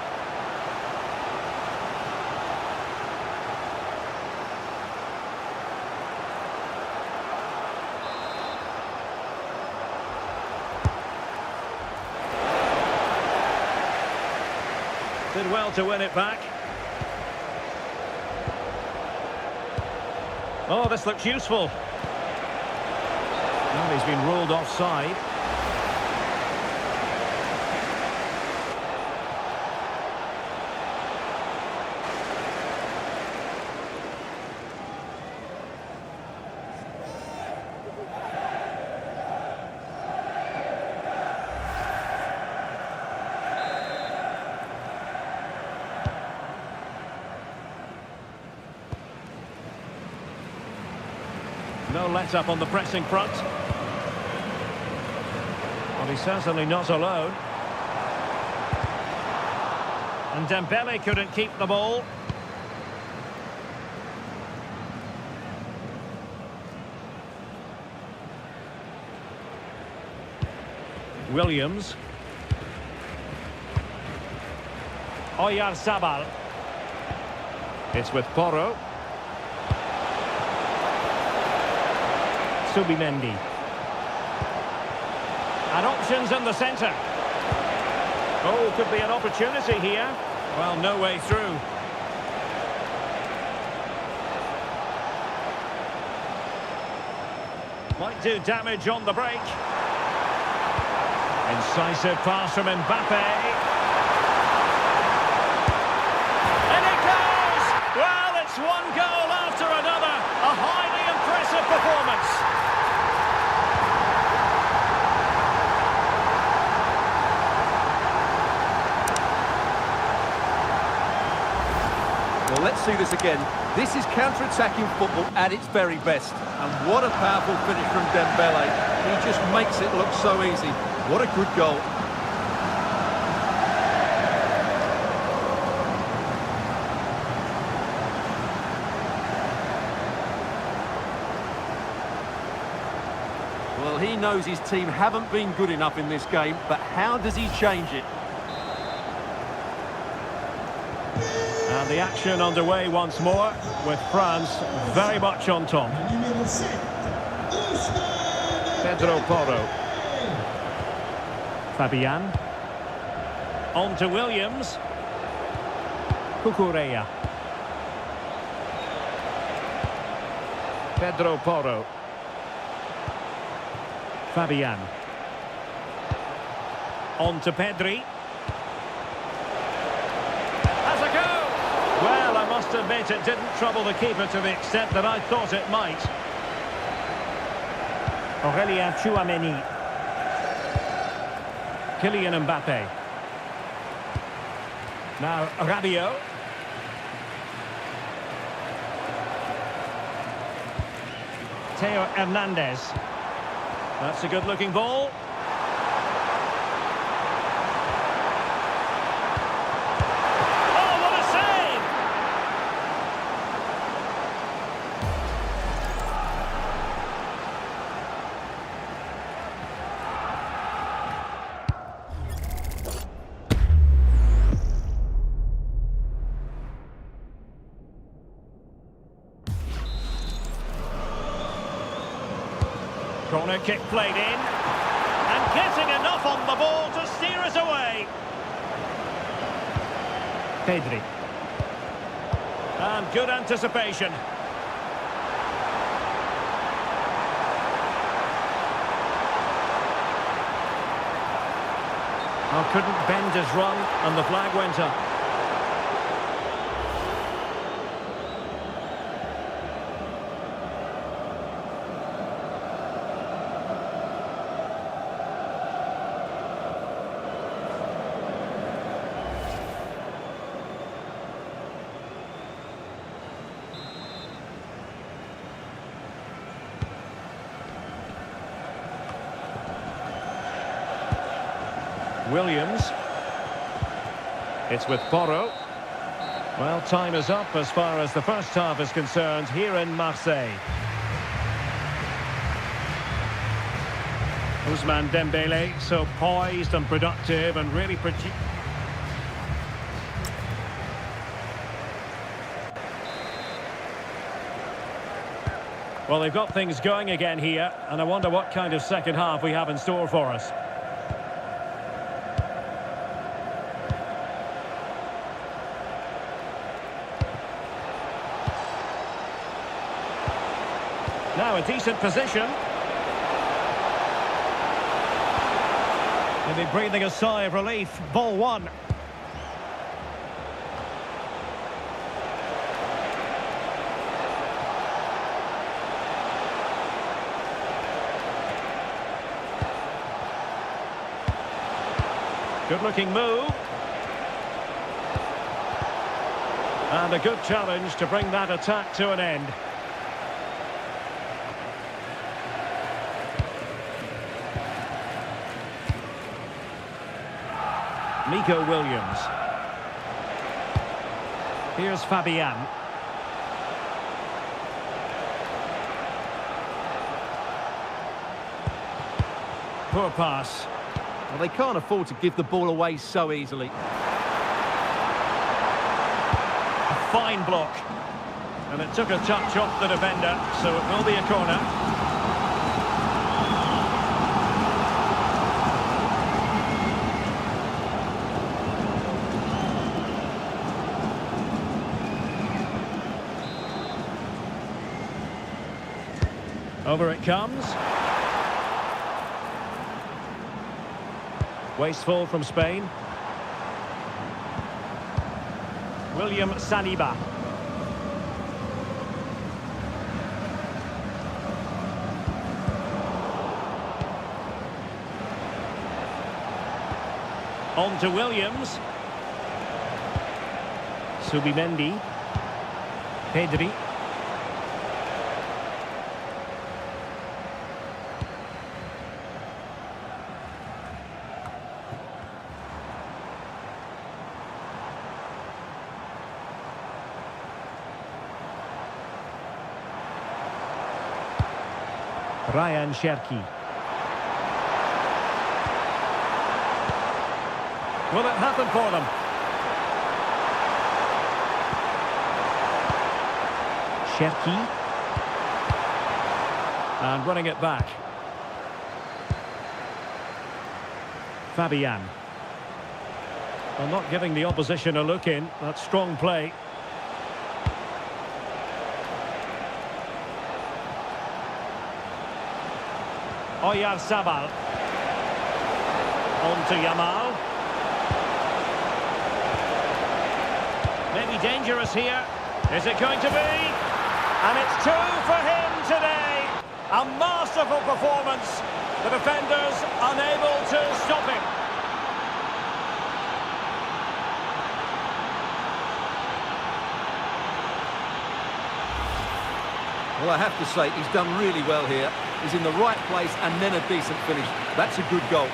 Did well to win it back. Oh, this looks useful. Well, he's been ruled offside. No let-up on the pressing front. Well, he's certainly not alone. And Dembele couldn't keep the ball. Williams. Oyarzabal. It's with Porro. Subimendi. And options in the centre. Oh, could be an opportunity here. Well, no way through. Might do damage on the break. Incisive pass from Mbappe. And it goes! Well, it's one goal after another. A highly impressive performance. Well, let's see this again. This is counter-attacking football at its very best. And what a powerful finish from Dembele. He just makes it look so easy. What a good goal. Well, he knows his team haven't been good enough in this game, but how does he change it? And the action underway once more, with France very much on top. Pedro Porro. Fabian. On to Williams. Cucurella. Pedro Porro. Fabian. On to Pedri. Has a go! Well, I must admit it didn't trouble the keeper to the extent that I thought it might. Aurelien Tchouameni. Kylian Mbappe. Now Rabiot. Theo Hernandez. That's a good-looking ball. Oh, what a save! Corner kick played in, and getting enough on the ball to steer it away. Pedri. And good anticipation. Oh, couldn't bend his run, and the flag went up. Williams. It's with Porro. Well, time is up as far as the first half is concerned here in Marseille. Ousmane Dembele, so poised and productive and really well, they've got things going again here, and I wonder what kind of second half we have in store for us. Now a decent position. Maybe breathing a sigh of relief. Ball one. Good-looking move. And a good challenge to bring that attack to an end. Nico Williams. Here's Fabian. Poor pass. Well, they can't afford to give the ball away so easily. A fine block. And it took a touch off the defender, so it will be a corner. Over it comes. Wasteful from Spain. William Saliba. On to Williams. Subimendi. Pedri. Ryan Cherki. Will it happen for them? Cherki. And running it back. Well, not giving the opposition a look in. That's strong play. Oyarzabal. On to Yamal. Maybe dangerous here. Is it going to be? And it's two for him today. A masterful performance. The defenders unable to stop him. Well, I have to say, he's done really well here. He's in the right place and then a decent finish. That's a good goal.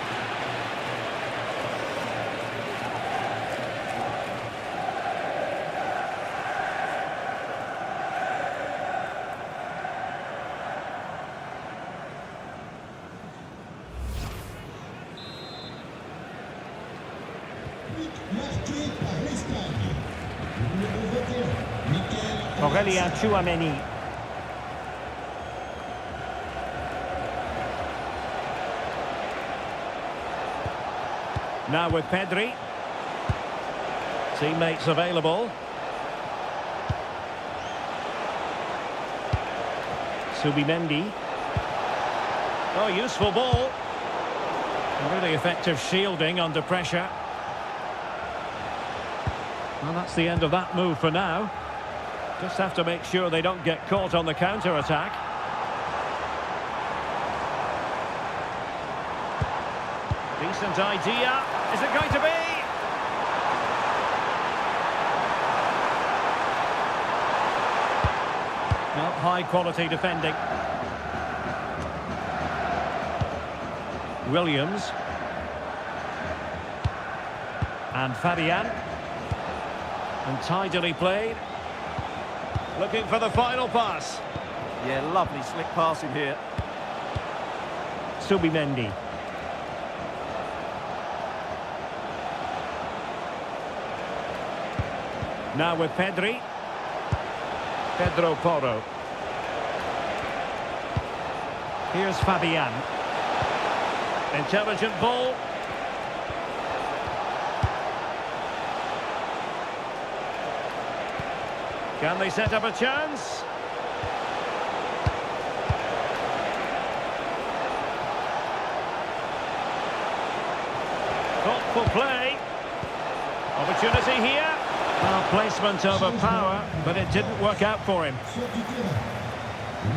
Aurélien Tchouaméni. Now with Pedri. Teammates available. Subimendi. Oh, useful ball. Really effective shielding under pressure. Well, that's the end of that move for now. Just have to make sure they don't get caught on the counter-attack. Decent idea. Is it going to be? Well, high-quality defending. Williams. And Fabian. And tidily played. Looking for the final pass. Yeah, lovely slick passing here. Subimendi. Now with Pedri. Pedro Porro. Here's Fabian. Intelligent ball. Can they set up a chance? Thoughtful play. Opportunity here. Well, placement over power, but it didn't work out for him.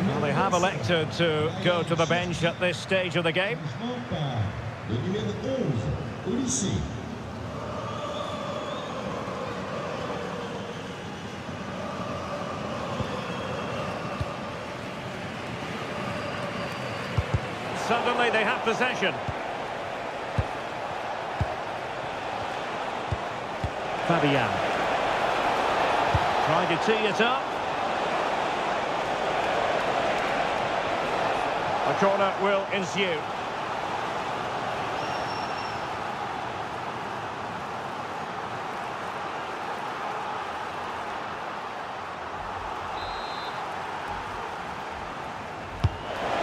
Well, they have elected to go to the bench at this stage of the game. Suddenly they have possession. Fabian. Trying to tee it up. A corner will ensue.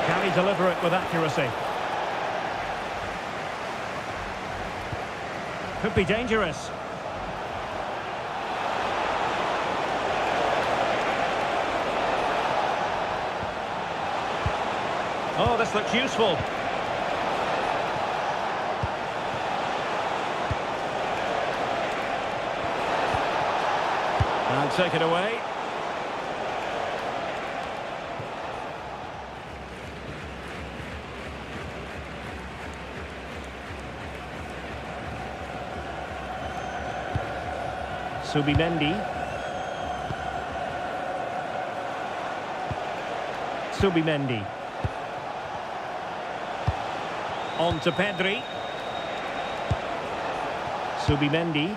Can he deliver it with accuracy? Could be dangerous. Oh, this looks useful. And take it away. Subimendi. Subimendi. On to Pedri. Subimendi.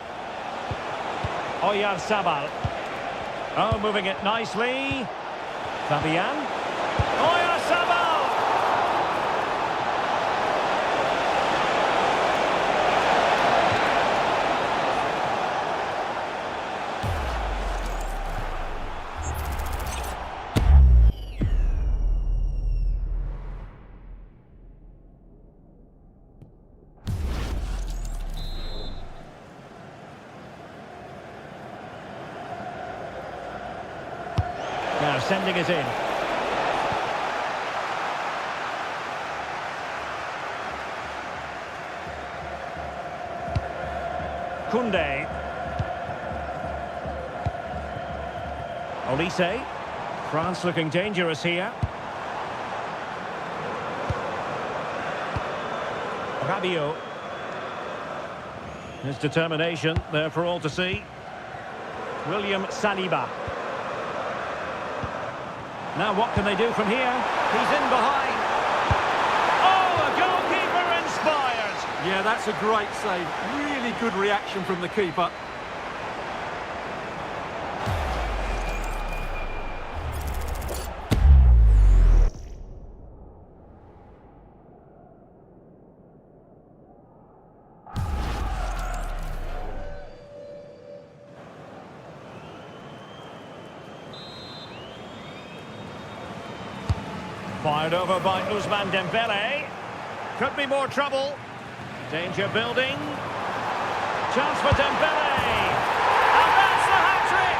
Oyarzabal. Oh, moving it nicely. Fabian. Oyarzabal! sending it in. Koundé. Olise. France looking dangerous here. Rabiot. His determination there for all to see. William Saliba. Now what can they do from here? He's in behind. Oh, a goalkeeper inspired. Yeah, that's a great save. Really good reaction from the keeper. Fired over by Ousmane Dembele. Could be more trouble. Danger building. Chance for Dembele. And that's the hat-trick!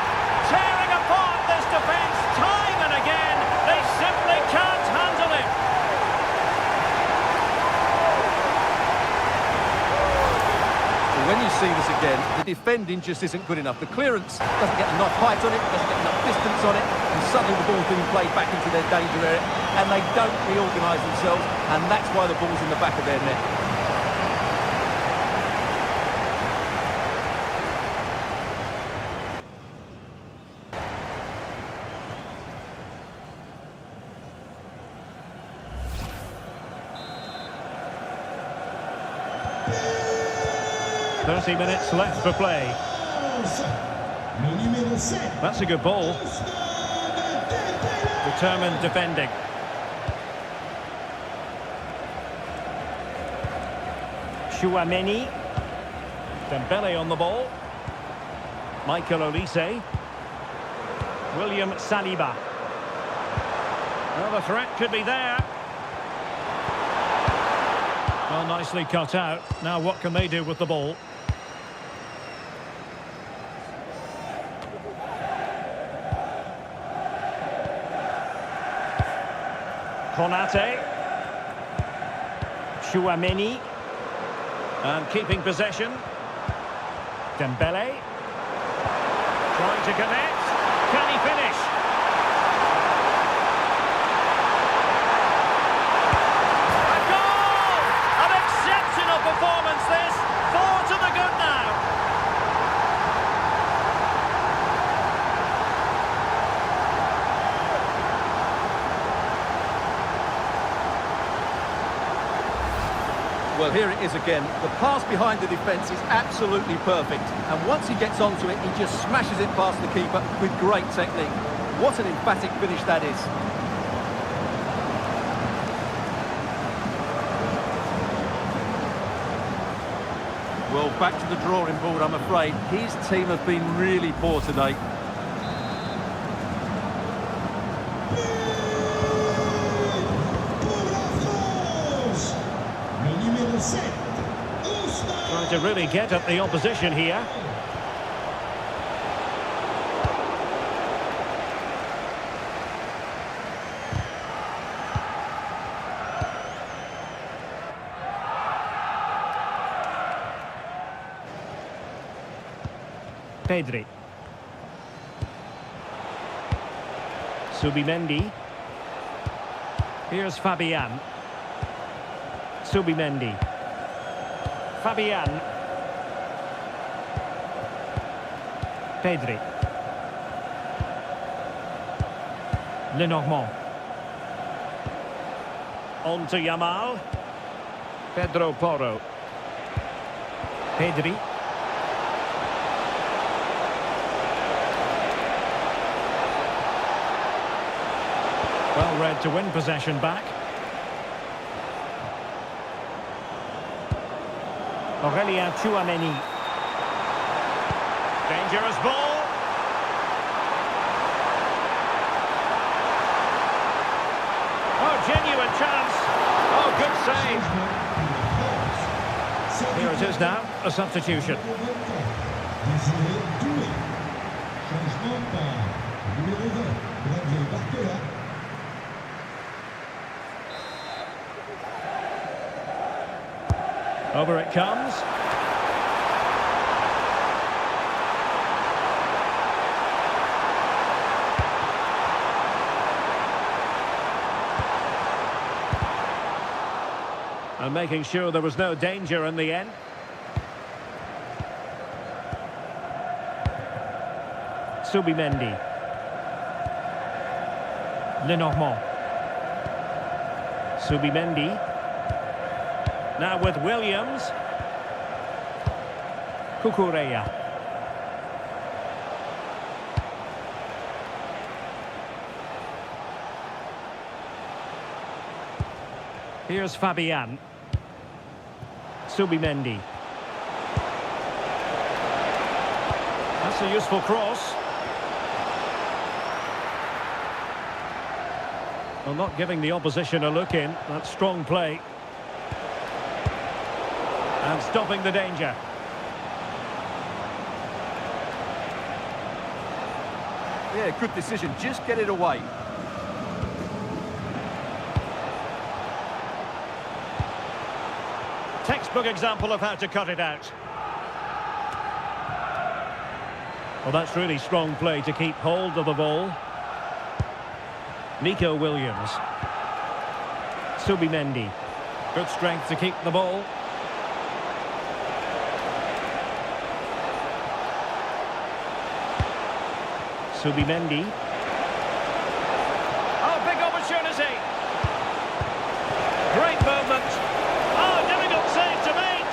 Tearing apart this defence time and again. They simply can't handle it. When you see this again, the defending just isn't good enough. The clearance doesn't get enough height on it, doesn't get enough distance on it, and suddenly the ball's being played back into their danger area, and they don't reorganise themselves, and that's why the ball's in the back of their net. .30 minutes left for play. That's a good ball. Determined defending. Chouameni. Dembele on the ball. Michael Olise. William Saliba. Well, the threat could be there. Well, nicely cut out. Now what can they do with the ball? Konate. Chouameni. And keeping possession. Dembele. Trying to connect. Can he finish? A goal! An exceptional performance this. 4 to the good now. Well, here it is again. The pass behind the defence is absolutely perfect. And once he gets onto it, he just smashes it past the keeper with great technique. What an emphatic finish that is. Well, back to the drawing board, I'm afraid. His team have been really poor today. Trying to really get at the opposition here. Pedri. Subimendi. Here's Fabian. Subimendi. Fabian. Pedri. Lenormand. On to Yamal. Pedro Porro. Pedri. Well read to win possession back. Aurélien Chouameni. Dangerous ball. Oh, genuine chance. Oh, good save. Here it is now, a substitution. Changement par numéro 20. Over it comes. And making sure there was no danger in the end. Subimendi. Lenormand. Subimendi. Now with Williams. Cucurella. Here's Fabian. Subimendi. That's a useful cross. Well, not giving the opposition a look in. That's strong play. And stopping the danger. Yeah, good decision. Just get it away. Textbook example of how to cut it out. Well, that's really strong play to keep hold of the ball. Nico Williams. Subimendi. Good strength to keep the ball. Subimendi. Oh, big opportunity. Great movement. Oh, difficult save to make.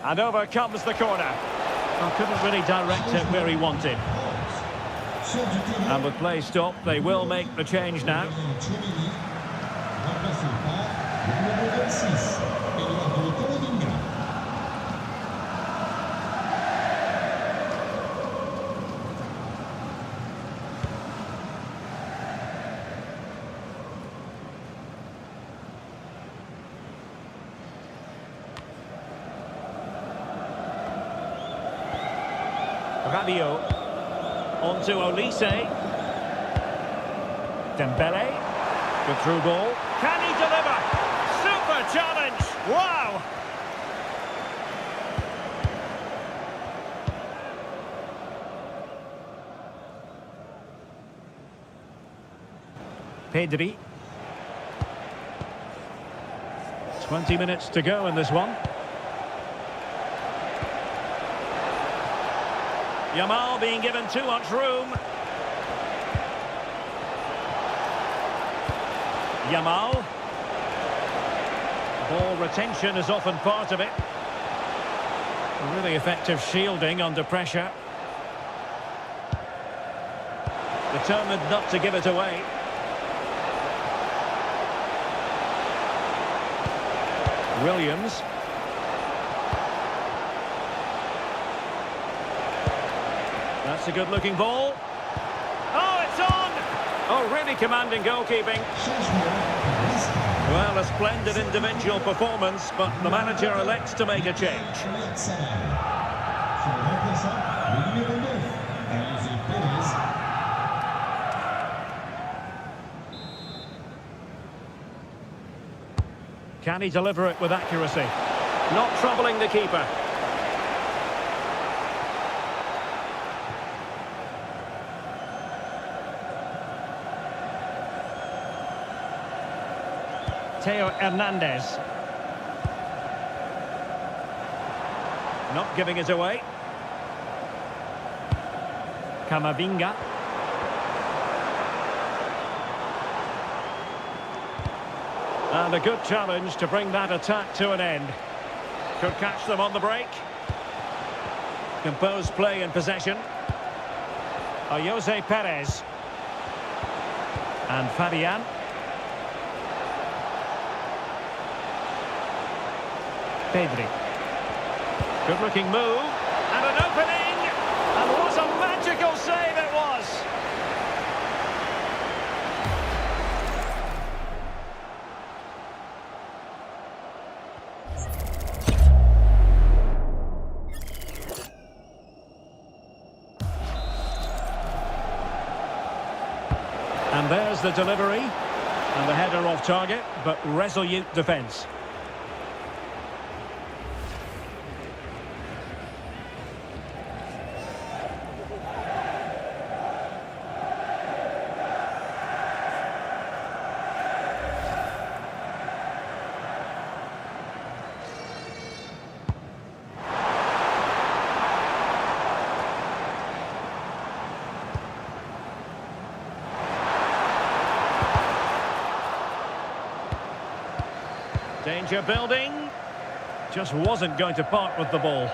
And over comes the corner. Well, couldn't really direct it where he wanted. And with play stopped, they will make the change now. Rabiot. On to Olise. Dembele. Good through ball. Can he deliver? Super challenge! Wow! Pedri. 20 minutes to go in this one. Yamal being given too much room. Yamal. Ball retention is often part of it. Really effective shielding under pressure. Determined not to give it away. Williams. That's a good-looking ball. Oh, it's on! Oh, really commanding goalkeeping. Well, a splendid individual performance, but the manager elects to make a change. Can he deliver it with accuracy? Not troubling the keeper. Theo Hernandez. Not giving it away. Camavinga. And a good challenge to bring that attack to an end. Could catch them on the break. Composed play in possession. Jose Perez. And Fabian. Pedri. Good looking move. And an opening. And what a magic Critical save it was. And there's the delivery. And the header off target, but resolute defence. Danger building. Just wasn't going to part with the ball.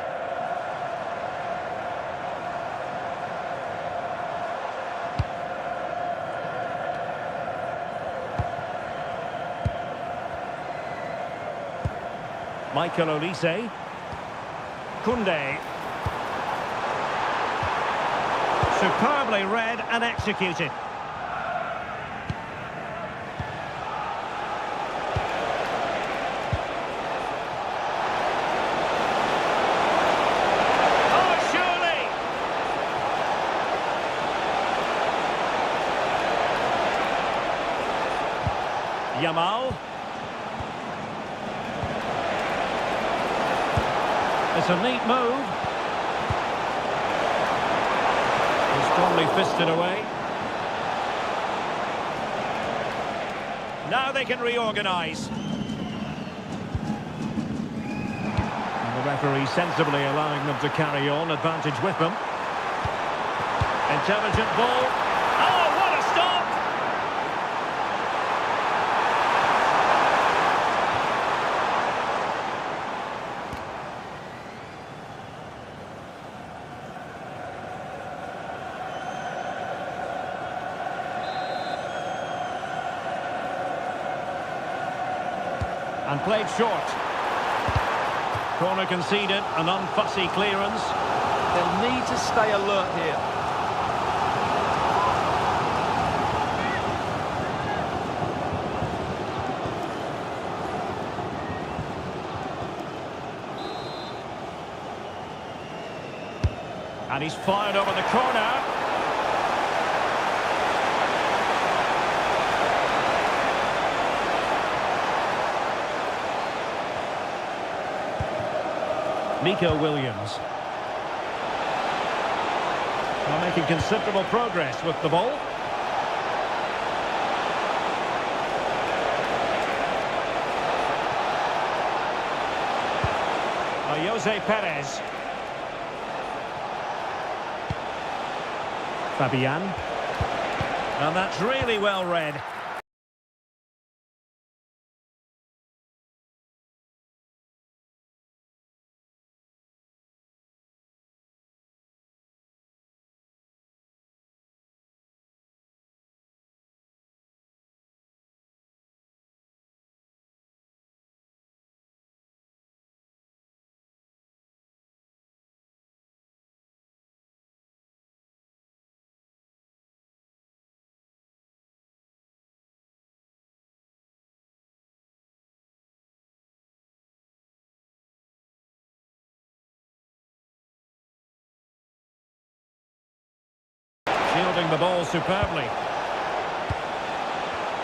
Michael Olise. Koundé. Superbly read and executed. Yamal. It's a neat move. He's strongly fisted away. Now they can reorganise. And the referee sensibly allowing them to carry on, advantage with them. Intelligent ball. Oh, what a stop! And played short. Corner conceded, an unfussy clearance. They'll need to stay alert here. And he's fired over the corner. Nico Williams. They're making considerable progress with the ball. Jose Perez. Fabian. And that's really well read. Shielding the ball superbly.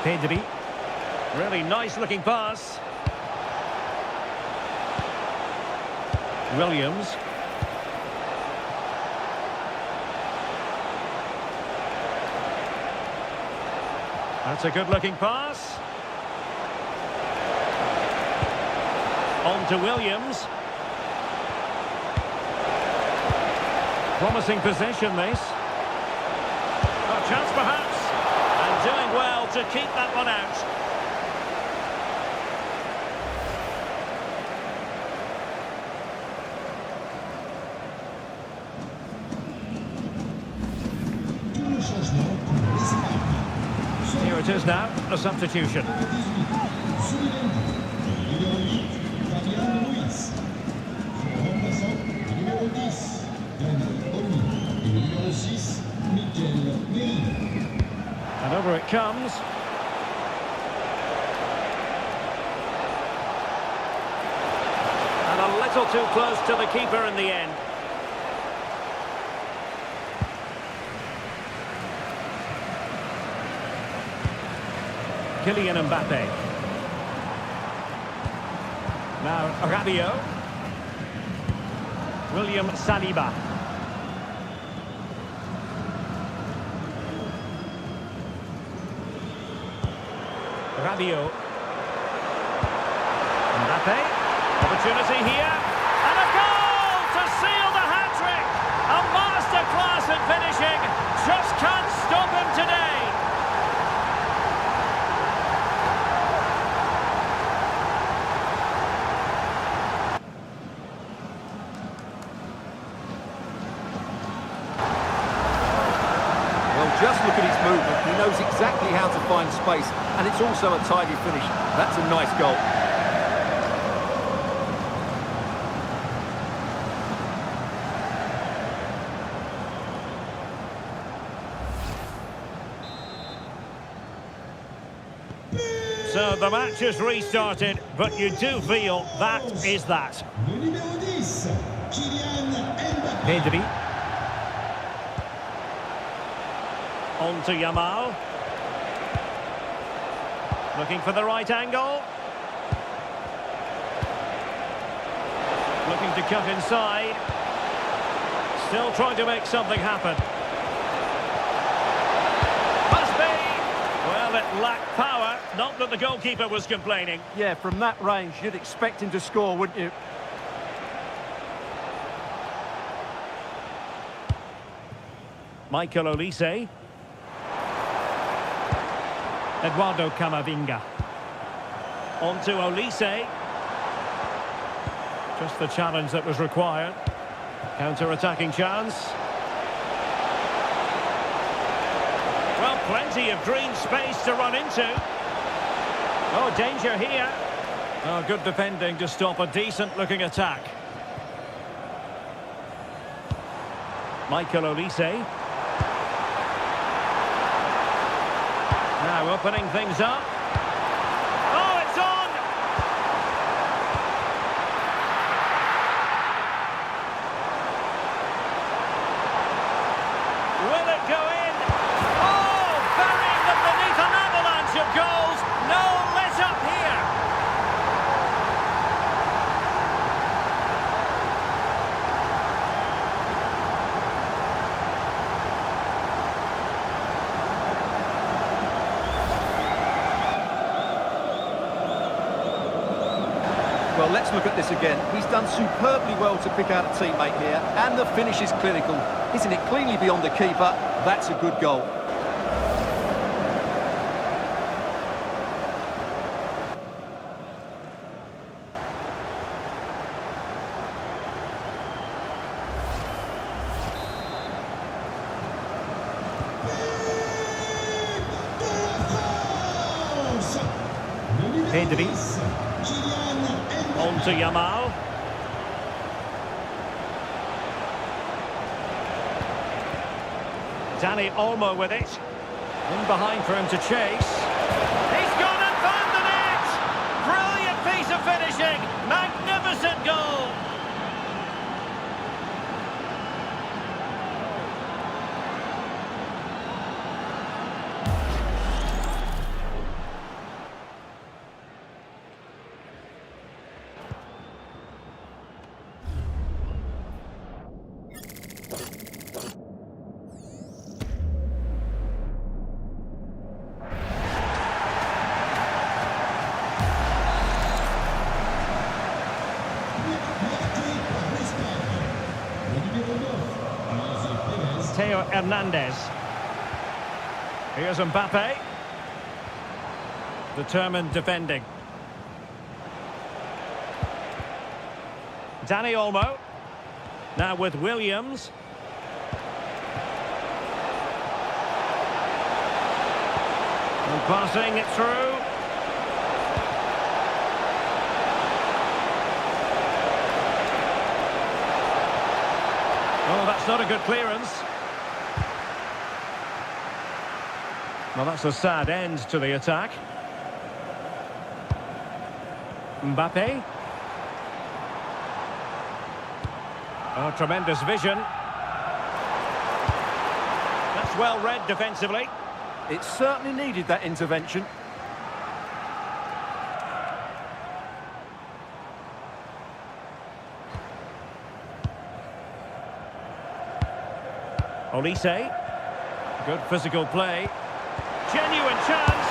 Pedri. Really nice looking pass. Williams. That's a good looking pass. On to Williams. Promising possession this. A chance perhaps. And doing well to keep that one out. Here it is now, a substitution. Numéro 10, little too close to the keeper in the end. Kylian Mbappe. Now Rabiot. William Saliba. Rabiot. Mbappe. Opportunity here. And a goal to seal the hat-trick. A masterclass in finishing. Just can't stop him today. Just look at his movement. He knows exactly how to find space, and it's also a tidy finish. That's a nice goal. So the match has restarted, but you do feel that is that. Pedri. On to Yamal. Looking for the right angle. Looking to cut inside. Still trying to make something happen. Must be! Well, it lacked power. Not that the goalkeeper was complaining. Yeah, from that range, you'd expect him to score, wouldn't you? Michael Olise. Eduardo Camavinga. On to Olise. Just the challenge that was required. Counter-attacking chance. Well, plenty of green space to run into. Oh, danger here. Oh, good defending to stop a decent-looking attack. Michael Olise. Now opening things up. Oh, it's on! Will it go in? Oh, burying them beneath an avalanche of goals. No let up here. Well, let's look at this again. He's done superbly well to pick out a teammate here, and the finish is clinical. Hitting it cleanly beyond the keeper, that's a good goal. Pedri. On to Yamal. Dani Olmo with it. In behind for him to chase. He's gone and found the net! Brilliant piece of finishing! Magnificent goal! Theo Hernandez. Here's Mbappe. Determined defending. Dani Olmo. Now with Williams. And passing it through. Oh, that's not a good clearance. Well, that's a sad end to the attack. Mbappe. Oh, tremendous vision. That's well read defensively. It certainly needed that intervention. Olise. Good physical play. Genuine chance.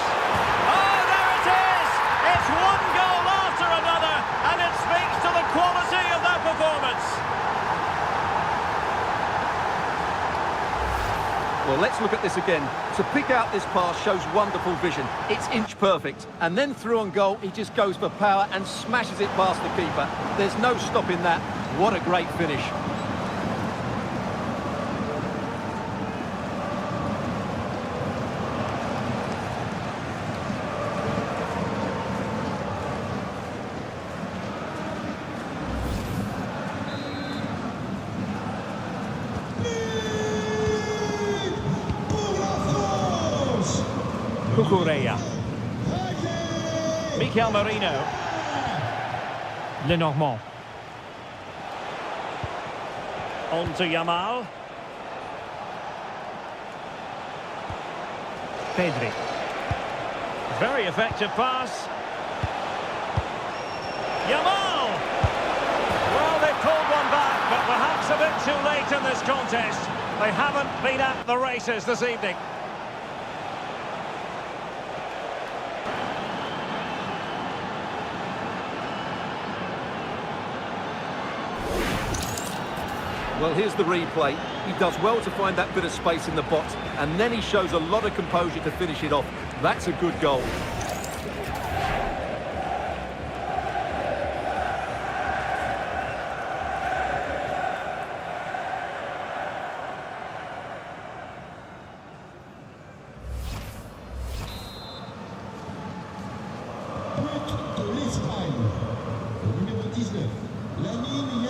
Oh, there it is! It's one goal after another, and it speaks to the quality of that performance. Well, let's look at this again. To pick out this pass shows wonderful vision. It's inch perfect. And then through on goal, he just goes for power and smashes it past the keeper. There's no stopping that. What a great finish. Cucurella. Mikel Merino. Lenormand. On to Yamal. Pedri. Very effective pass. Yamal! Well, they pulled one back, but perhaps a bit too late in this contest. They haven't been at the races this evening. Well, here's the replay. He does well to find that bit of space in the box, and then he shows a lot of composure to finish it off. That's a good goal.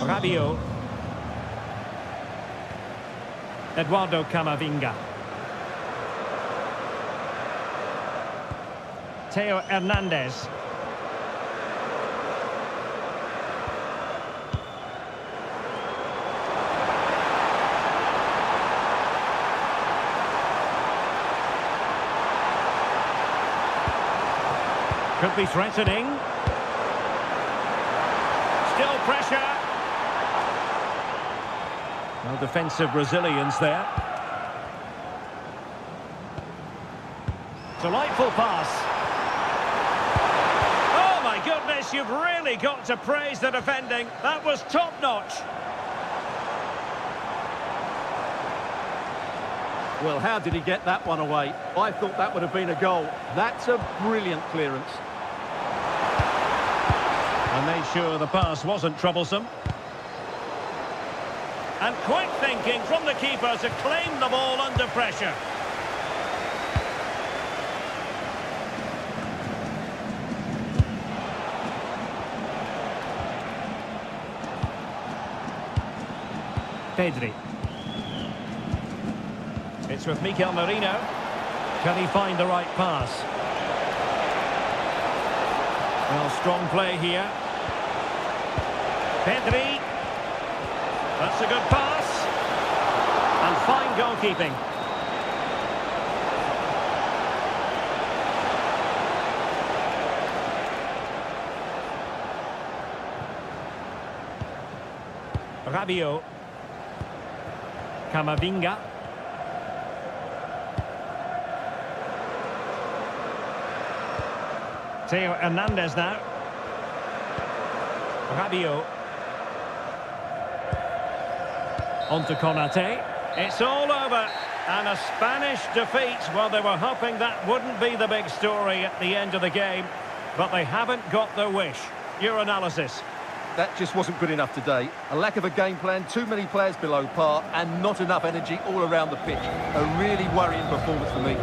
Rabiot. Eduardo Camavinga. Theo Hernandez. Could be threatening. Still pressure. No defensive resilience there. Delightful pass. Oh my goodness, you've really got to praise the defending. That was top-notch. Well, how did he get that one away? I thought that would have been a goal. That's a brilliant clearance. And made sure the pass wasn't troublesome. And quick thinking from the keeper to claim the ball under pressure. Pedri. It's with Mikel Merino. Can he find the right pass? Well, strong play here. Pedri. That's a good pass. And fine goalkeeping. Rabiot. Camavinga. Theo Hernandez now. Rabiot. On to Konate. It's all over. And a Spanish defeat. Well, they were hoping that wouldn't be the big story at the end of the game. But they haven't got their wish. Your analysis? That just wasn't good enough today. A lack of a game plan, too many players below par, and not enough energy all around the pitch. A really worrying performance for me.